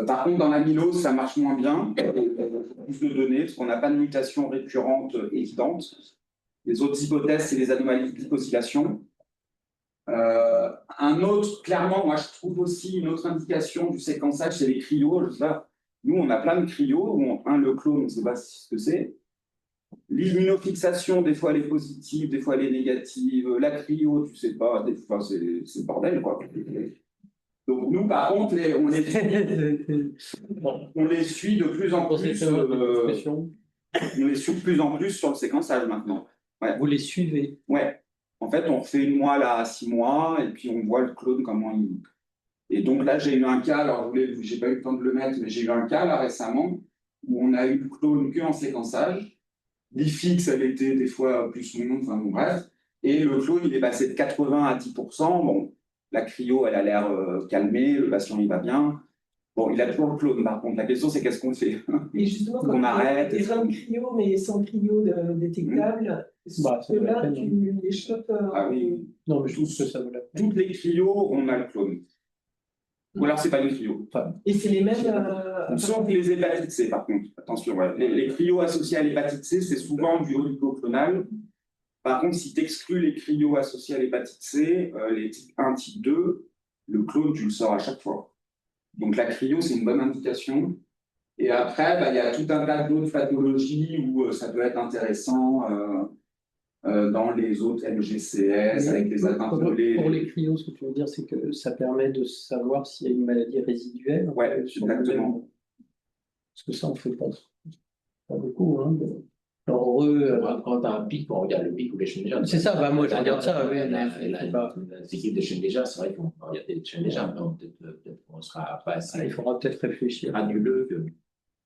Par contre, dans l'amylose, ça marche moins bien. Plus de données, parce qu'on n'a pas de mutation récurrente évidente. Les autres hypothèses, c'est les anomalies de glycosylation. Un autre, clairement, moi je trouve aussi une autre indication du séquençage, c'est les cryos. Nous, on a plein de cryos. Le clone, on ne sait pas ce que c'est. L'immunofixation, des fois, elle est positive, des fois, elle est négative. La cryo, tu ne sais pas, des fois, c'est le bordel, quoi. Donc, nous, par contre, on les suit de plus en plus. On les suit de plus en plus sur le séquençage maintenant. Ouais. Vous les suivez? Ouais. En fait, on refait une moelle à 6 mois et puis on voit le clone comment il... Et donc là, j'ai eu un cas, alors j'ai pas eu le temps de le mettre, mais j'ai eu un cas là récemment où on a eu le clone que en séquençage. L'IFIX, elle était des fois plus ou moins, enfin bon, bref. Et le clone, il est passé de 80 à 10%. Bon, la cryo, elle a l'air calmée, le patient, il va bien. Bon, il a toujours le clone, par contre. La question, c'est qu'est-ce qu'on fait? Et justement, on arrête. Des rames cryo, mais sans cryo détectable, ceux-là, tu les chopes. Ah oui. Non, mais je trouve que ça vaut la peine. Toutes les cryos, on a le clone. Ou alors, c'est pas une cryo. Et c'est les mêmes. Sauf les hépatites C, par contre. Attention, ouais. Les cryos associés à l'hépatite C, c'est souvent du oligoclonal. Par contre, si tu exclus les cryos associés à l'hépatite C, les types 1, type 2, le clone, tu le sors à chaque fois. Donc la cryo, c'est une bonne indication. Et après, il y a tout un tas d'autres pathologies où ça peut être intéressant dans les autres MGCS, avec les atteintes pour les cryos, ce que tu veux dire, c'est que ça permet de savoir s'il y a une maladie résiduelle. Ouais, exactement. Parce que ça, on ne fait pas beaucoup. Hein, Quand tu as un pic, on regarde le pic ou les chaînes légères. C'est ça, moi je regarde ça. Les équipes de chaînes légères, c'est vrai qu'on va regarder les chaînes légères, mais peut-être qu'on ne sera pas assez. Il faudra peut-être réfléchir. Granuleux.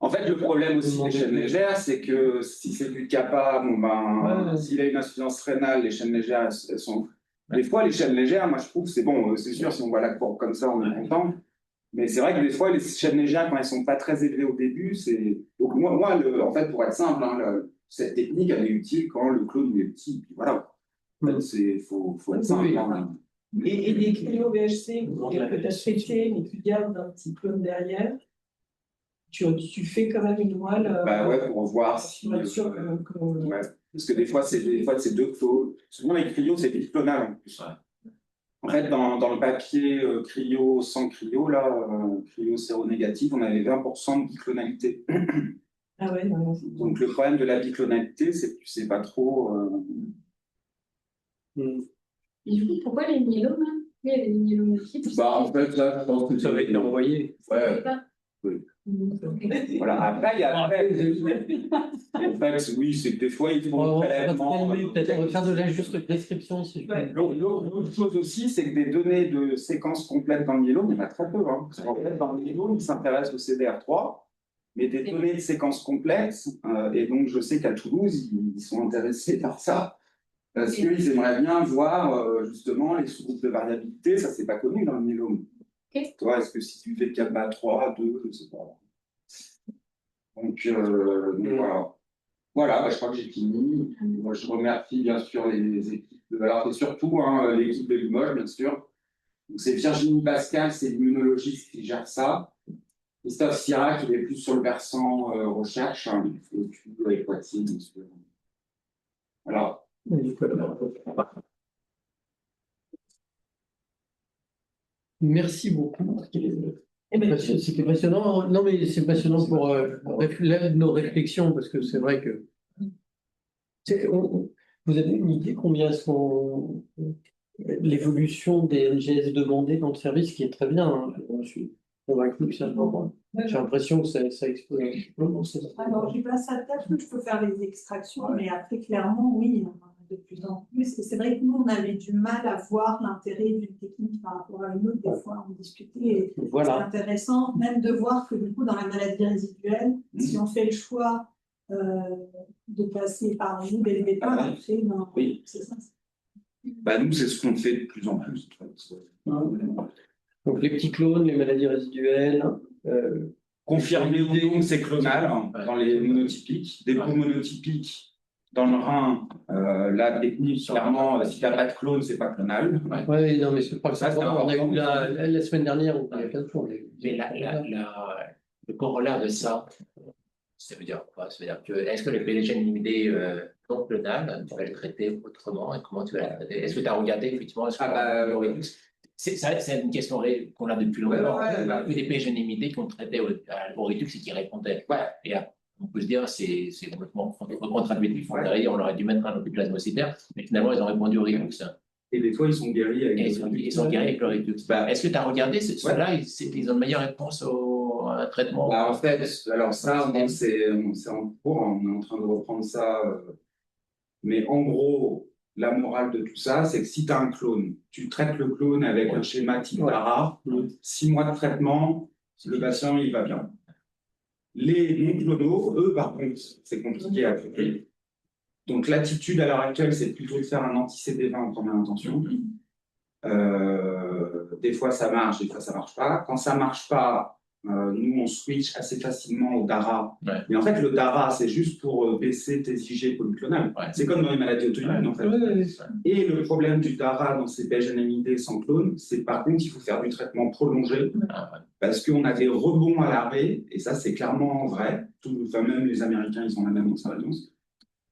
En fait, le problème aussi des chaînes légères, c'est que si c'est du kappa, s'il a une insuffisance rénale, les chaînes légères, elles sont. Des fois, les chaînes légères, moi je trouve que c'est bon, c'est sûr, si on voit la courbe comme ça, on est content. Mais c'est vrai que des fois, les chaînes légères, quand elles ne sont pas très élevées au début, c'est. Donc, moi en fait, pour être simple, cette technique, elle est utile quand le clone est petit. Puis voilà. En fait, il faut être simple. Et les cryo VHC, que tu as traité, mais tu gardes un petit clone derrière, tu fais quand même une moelle. Pour voir si. Pour être sûr que... Ouais. Parce que des fois, c'est deux clones. Souvent, les cryos, c'est biclonal en plus. Ouais. En fait, dans le papier cryo sans cryo, cryo séronégatif, on avait 20% de biclonalité. Ah ouais, non. Donc, le problème de la biclonalité, c'est que tu ne sais pas trop. Hmm. Et du coup, pourquoi les myélomes, là? Oui, il y avait des myélomes multiples. Bah, en fait, là, je pense que Ça va être envoyé. Je savais Ouais, pas. oui. Ok. Voilà. Après, il y a. En fait, oui, c'est que des fois, ils font On des va prélèvements. peut-être on va faire de la juste prescription si je Ouais. peux. L'autre chose aussi, c'est que des données de séquences complètes dans le myélome, il y en a très peu. Hein. Parce qu'en fait, dans le myélome, ils s'intéressent au CDR3, mais des données de séquences complexes. Et donc, je sais qu'à Toulouse, ils sont intéressés par ça. Parce qu'ils aimeraient bien voir justement les sous-groupes de variabilité. Ça, c'est pas connu dans le myélome. Ok. Toi, est-ce que si tu fais kappa 3, 2, je sais pas. Donc voilà. Voilà, bah, je crois que j'ai fini. Moi, je remercie bien sûr les équipes. Alors, c'est surtout hein, l'équipe de Limoges, bien sûr. Donc, c'est Virginie Pascal, c'est l'immunologiste qui gère ça. Christophe Sirac, il est plus sur le versant recherche. Hein, il fait études avec Poitiers, bien sûr. Voilà. Merci beaucoup. Eh ben, C'était passionnant. Non, mais c'est passionnant pour nos réflexions, parce que c'est vrai que vous avez une idée combien sont l'évolution des NGS demandés dans le service, qui est très bien. Hein. Je suis convaincu que ça va. J'ai l'impression que ça explose. Alors, j'ai pas ça tête, je peux faire les extractions, mais après, clairement, oui, on en a de plus en plus. Et c'est vrai que nous, on avait du mal à voir l'intérêt d'une technique par rapport à une autre. Des fois, on discutait. Et c'est Voilà. intéressant, même de voir que, du coup, dans la maladie résiduelle, si on fait le choix de passer par vous dès le départ, Ah, après, ben, oui. c'est ça. Bah, nous, c'est ce qu'on fait de plus en plus. Donc les petits clones, les maladies résiduelles. Confirmé ou non, c'est clonal hein, dans les monotypiques. Des pots monotypiques dans le rein, la technique, clairement, si tu n'as pas de clone, c'est pas clonal. Ouais, non, mais c'est pas que ça. Ça, c'est On a eu important. la semaine dernière, il y a 4 jours. Mais le corollaire de ça, ça veut dire quoi? Ça veut dire que est-ce que les PLGN limités non clonales, tu vas les traiter autrement et comment tu vas les traiter? Est-ce que tu as regardé effectivement c'est une question qu'on a depuis longtemps. Ouais, Il y a eu des PLGN limités qu'on traitait à l'algorithme et qui répondaient. Ouais. Et on peut se dire c'est complètement contre-intuitif. On aurait dû mettre un plasmocytaire, mais finalement ils ont répondu au Redux. Et des fois, ils sont guéris avec Ils sont guéris avec le Redux. Est-ce que tu as regardé ceux-là, ils ont une meilleure réponse à un traitement? Bah, en fait, alors ça, c'est en cours, on est en train de reprendre ça. Mais en gros, la morale de tout ça, c'est que si tu as un clone, tu traites le clone avec un schéma type DARA, 6 mois de traitement, le patient, il va bien. Les non-clonaux, eux, par contre, c'est compliqué à traiter. Donc, l'attitude à l'heure actuelle, c'est plutôt de faire un anti-CD20 en première intention. Des fois, ça marche, des fois, ça marche pas. Quand ça marche pas, nous, on switch assez facilement au DARA. Ouais. Mais en fait, le DARA, c'est juste pour baisser tes IG polyclonales. Ouais. C'est comme dans les maladies auto-immunes, en fait. Et le problème du DARA dans ces PGNMID sans clone, c'est par contre, il faut faire du traitement prolongé parce qu'on a des rebonds à l'arrêt, et ça, c'est clairement vrai. Enfin, même les Américains, ils ont la même expérience.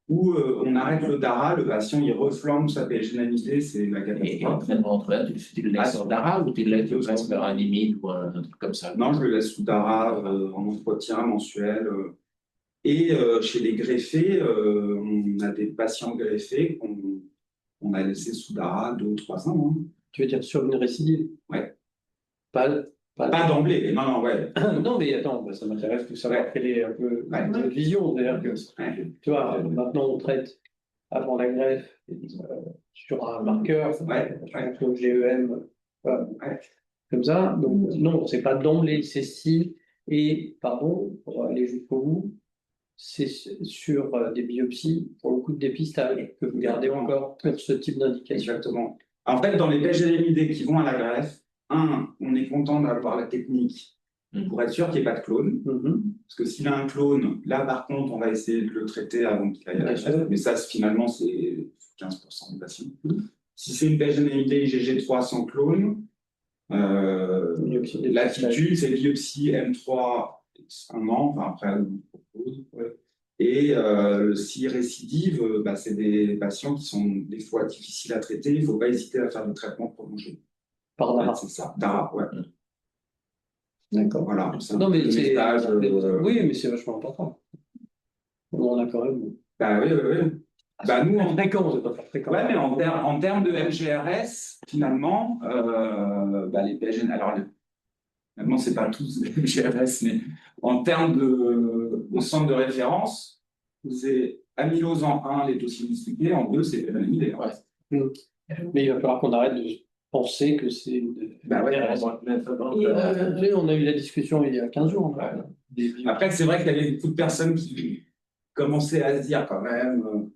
Où on arrête le DARA, le patient il reflambe sa PGNMID, c'est la Et en catastrophe. traitement entre tu le laisses en DARA ou tu le laisses faire un limite ou un truc comme ça? Non, je le laisse sous DARA en entretien mensuel. Et chez les greffés, on a des patients greffés qu'on a laissés sous DARA 2 ou 3 ans. Hein. Tu veux dire sur une récidive? Ouais. Pas d'emblée, non, ouais. Non, mais attends, ça m'intéresse de savoir quelle est un peu votre vision. C'est-à-dire que, tu vois, maintenant on traite avant la greffe sur un marqueur, le GEM, comme ça. Donc, non, c'est pas d'emblée, c'est si, et, pardon, pour aller jusqu'au bout, c'est sur des biopsies, pour le coup de dépistage, que vous gardez encore pour ce type d'indication. Exactement. En fait, dans les PGNMID qui vont à la greffe, on est content d'avoir la technique pour être sûr qu'il n'y ait pas de clone. Parce que s'il a un clone, là par contre, on va essayer de le traiter avant qu'il aille à la greffe. Mais ça, finalement, c'est 15% des patients. Si c'est une PGNMID IgG3 sans clone, l'attitude, c'est biopsie M3 1 an, enfin après, on propose. Et si récidive, c'est des patients qui sont des fois difficiles à traiter. Il ne faut pas hésiter à faire des traitements prolongés. Par DARA. C'est ça, DARA, ouais. D'accord. Voilà. Non, mais oui, mais c'est vachement important. On a quand même. Bah oui. Bah, nous, en Fréquent, c'est pas fréquent. Ouais, mais en termes de MGRS, finalement, bah, les PGN, alors finalement, c'est pas tous les MGRS, mais en termes de centre de référence, c'est amylose en 1, les dossiers expliqués, en 2, c'est pénalisé. Ouais. Mais il va falloir qu'on arrête de penser que c'est. Bah ouais, On a eu la discussion il y a 15 jours. Après, c'est vrai qu'il y avait beaucoup de personnes qui commençaient à se dire quand même,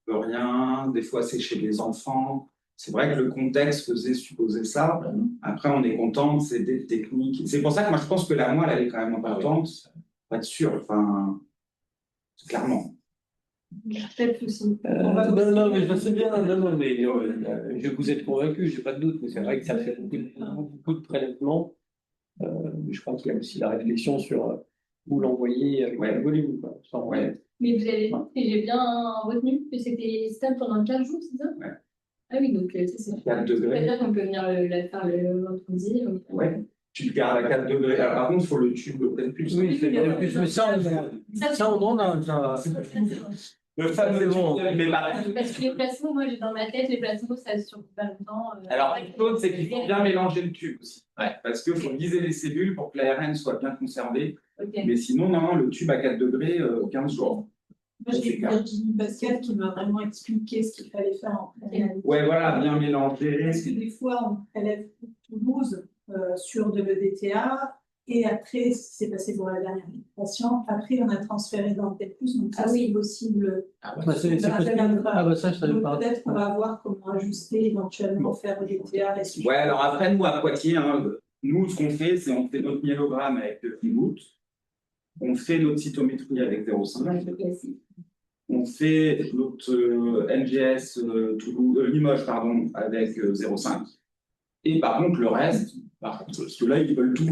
rien, des fois c'est chez les enfants. C'est vrai que le contexte faisait supposer ça. Après, on est content, c'est des techniques. C'est pour ça que moi, je pense que la moelle, elle est quand même importante. Pas être sûr, enfin, clairement. Peut-être aussi. Non, mais je sais bien, non, mais je vous êtes convaincu, j'ai pas de doute, mais c'est vrai que ça fait beaucoup de prélèvements. Je crois qu'il y a aussi la réflexion sur où l'envoyer avec le volume. Quoi, sans, Mais vous avez et j'ai bien retenu que c'était stable pendant 15 jours, c'est ça? Ouais. Ah oui, donc c'est 4 degrés. C'est-à-dire qu'on peut venir la faire le vendredi. Ouais. Tu le gardes à 4 degrés. Alors, par contre, il faut le tube peut-être plus. Oui, c'est bien plus, mais ça, on a. Le fameux bon. Parce que les plasmos, moi, j'ai dans ma tête, les plasmos, ça se survit pas longtemps. Alors, une chose, c'est qu'il faut bien mélanger le tube aussi. Parce qu'il faut liser les cellules pour que l'ARN soit bien conservé. Mais sinon, non, le tube à 4 degrés, 15 jours. Moi, j'ai eu Virginie Pascal qui m'a vraiment expliqué ce qu'il fallait faire en prélèvement. Ouais, voilà, bien mélanger. Parce que des fois, on prélève Toulouse sur de l'EDTA, et après, c'est passé pour la dernière patiente. Après, on a transféré dans le TEP+, donc ça, c'est possible. C'est possible. Ah, bah ça, je savais pas. Peut-être qu'on va voir comment ajuster, éventuellement faire l'EDTA. Ouais, alors après, nous, à Poitiers, nous, ce qu'on fait, c'est on fait notre myélogramme avec le Fliboot. On fait notre cytométrie avec 0,5. On fait notre NGS Limoges avec 0,5. Et par contre, le reste, parce que là, ils veulent tout.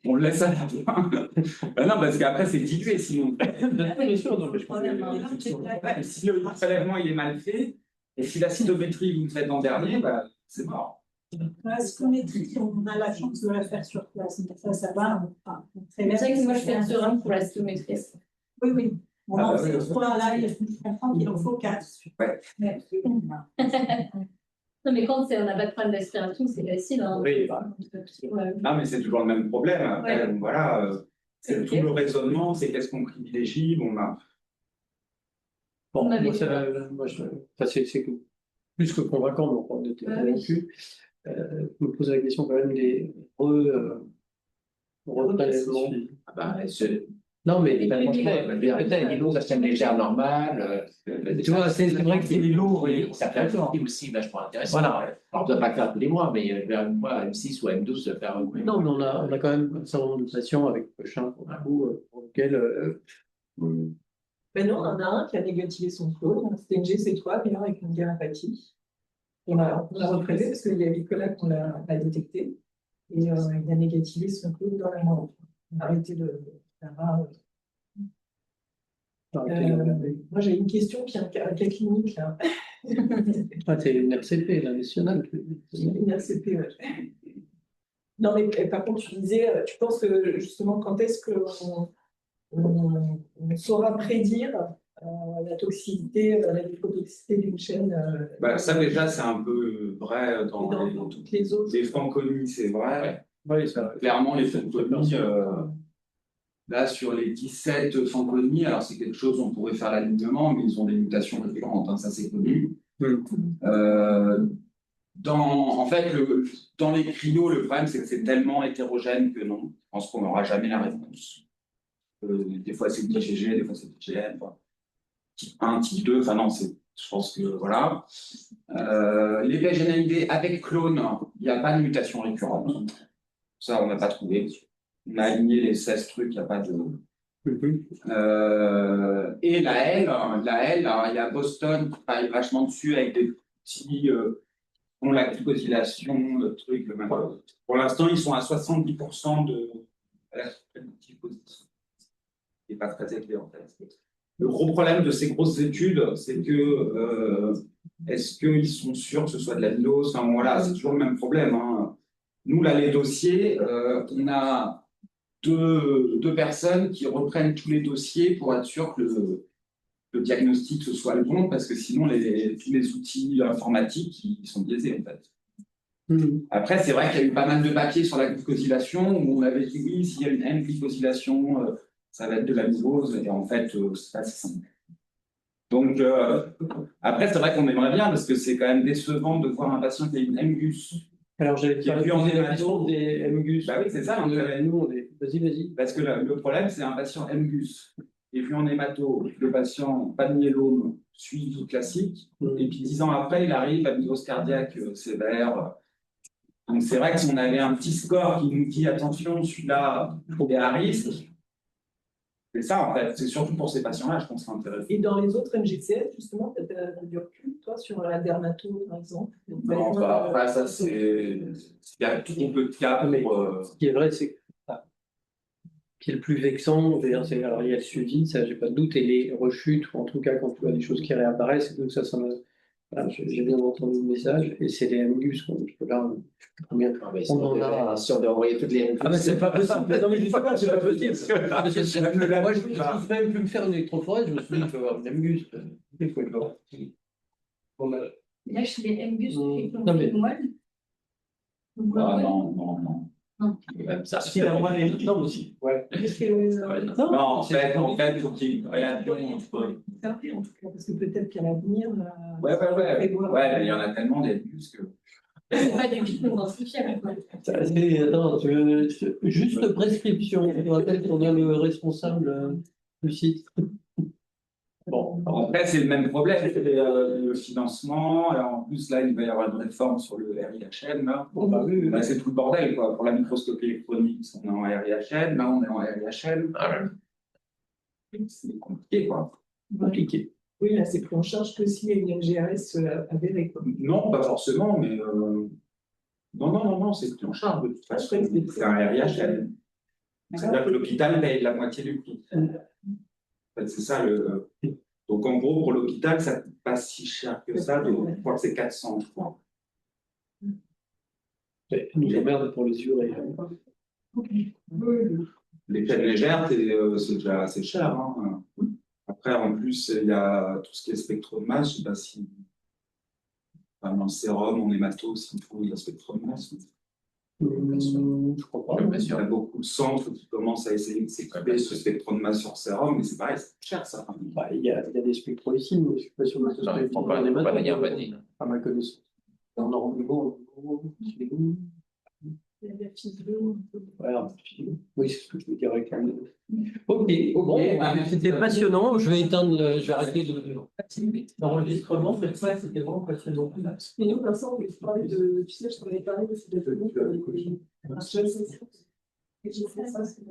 On le laisse à la fin. Ben non, parce qu'après, c'est dilué sinon. Bien sûr, non, mais je Si le prélèvement il est mal fait, et si la cytométrie vous le faites en dernier, bah, c'est mort. La cytométrie, on a la chance de la faire sur place. Ça va. C'est vrai que moi, je fais un serein pour la cytométrie. Oui, oui. Bon, c'est ce point-là, je comprends qu'il en faut 4. Ouais. Non, mais quand on n'a pas de problème d'aspiration, c'est facile. Hein. Oui. Non, mais c'est toujours le même problème. Après, donc, voilà, c'est tout le raisonnement, c'est qu'est-ce qu'on privilégie. Bon, c'est plus que convaincant, donc on était convaincus. Je me pose la question quand même des reprélèvements. Non, mais la semaine légère normale. Tu vois, c'est vrai que c'est lourd et ça fait aussi vachement intéressant. Voilà. On ne doit pas le faire tous les mois, mais vers un mois, M6 ou M12, de faire. Non, mais on a quand même un certain nombre de patients avec Cochin pour lequel. Ben non, on en a un qui a négativé son clone. C'était une GC3, mais avec une guérapathie. On a reprélevé parce qu'il y a Nicolas qu'on l'a détecté. Et il a négativé son clone dans la main. On a arrêté de faire. Moi, j'ai une question qui est un cas clinique. Là. C'est une RCP, la nationale. Une RCP, ouais. Non, mais par contre, tu disais, tu penses que justement, quand est-ce qu'on saura prédire la toxicité, la lipotoxicité d'une chaîne ça, déjà, c'est un peu vrai dans toutes les autres. Les fanconies, c'est vrai. Oui, ça. Clairement, les fanconies. Là, sur les 17 fanconies, alors c'est quelque chose, on pourrait faire l'alignement, mais ils ont des mutations récurrentes, ça c'est connu. En fait, dans les cryos, le problème c'est que c'est tellement hétérogène que non, je pense qu'on n'aura jamais la réponse. Des fois c'est IgG, des fois c'est IgM, type 1, type 2, enfin non, je pense que voilà. Les PGNMD avec clone, il n'y a pas de mutation récurrente. Ça, on n'a pas trouvé. On a aligné les 16 trucs, il n'y a pas de. Et la L, il y a Boston qui travaille vachement dessus avec des petits. On la glycosylation, le truc. Pour l'instant, ils sont à 70% de positive. C'est pas très élevé en fait. Le gros problème de ces grosses études, c'est que est-ce qu'ils sont sûrs que ce soit de l'amylose? Enfin voilà, c'est toujours le même problème. Hein. Nous, là, les dossiers, on a deux personnes qui reprennent tous les dossiers pour être sûr que le diagnostic ce soit le bon, parce que sinon, tous les outils informatiques, ils sont biaisés, en fait. Après, c'est vrai qu'il y a eu pas mal de papiers sur la glycosylation où on avait dit oui, s'il y a une M-glycosylation, ça va être de la glucose, et en fait, c'est pas si simple. Donc, après, c'est vrai qu'on aimerait bien, parce que c'est quand même décevant de voir un patient qui a une MGUS. Alors, j'avais Qui est plus en hémato. des MGUS. Bah oui, c'est ça. Nous, on est. Vas-y. Parce que le problème, c'est un patient MGUS. Et puis en hémato, le patient, pas de myélome, suivi classique. Et puis 10 ans après, il arrive à myose cardiaque sévère. Donc c'est vrai que si on avait un petit score qui nous dit attention, celui-là est à risque, c'est ça en fait. C'est surtout pour ces patients-là, je pense, intéressant. Et dans les autres MGCS, justement, tu as du recul, toi, sur la dermato, par exemple? Non, bah, après, ça, c'est. Il y a tout peu de cas pour. Ce qui est vrai, c'est que qui est le plus vexant, d'ailleurs, c'est alors il y a le suivi, ça j'ai pas de doute, et les rechutes, ou en tout cas quand tu vois des choses qui réapparaissent, et donc ça voilà, j'ai bien entendu le message, et c'est les MGUS, là, combien on en a. Si on doit envoyer toutes les Ah, mais c'est pas possible, non, mais je sais pas, c'est pas possible. Moi, je me même plus me faire une électrophorèse, je me suis dit, il faut avoir une MGUS. Il faut le voir. Bon, Là, chez les MGUS, non, mais. Ah non. Même ça. Si la moelle est non aussi. Ouais. Non, en fait, il faut qu'il y ait une réaction. En tout cas, parce que peut-être qu'à l'avenir. Ouais, mais il y en a tellement des bus que. C'est pas des kits identifiables. Attends, juste prescription. Je rappelle qu'on a le responsable du site. Bon. Après, c'est le même problème, c'est le financement. Et en plus, là, il va y avoir une réforme sur le RIHN. Là, Oui. là c'est tout le bordel, quoi. Pour la microscopie électronique, on est en RIHN. Là, on est en RIHN. C'est compliqué, quoi. Compliqué. Oui, là, c'est pris en charge que s'il y a une MGRS avérée, quoi. Non, pas forcément, mais. Non, c'est pris en charge de toute façon. C'est un RIHN. C'est-à-dire que l'hôpital paye la moitié du prix. En fait, c'est ça le. Donc, en gros, pour l'hôpital, ça ne coûte pas si cher que ça. Je crois que c'est 400, je crois. Nous emmerde pour les urées. Les peines légères, c'est déjà assez cher. Hein. Après, en plus, il y a tout ce qui est spectro de masse. Je ne sais pas si. Enfin, dans le sérum, en hémato, s'il faut, il y a spectro de masse. Je crois pas. Il y a beaucoup de centres qui commencent à essayer de s'équiper ce spectro de masse sur sérum, mais c'est pareil, c'est cher ça. Bah, il y a des spectros ici, mais je ne suis pas sûr que ce soit à ma connaissance. En Orlando, Il y a la physio. oui, c'est ce que je veux dire avec la. Ok, bon, c'était passionnant. Je vais éteindre, je vais arrêter l'enregistrement. Cette fois, c'était vraiment passionnant. Et nous, Vincent, on voulait parler de. Tu sais, je t'avais parlé de cette technique. Et j'ai fait ça, c'est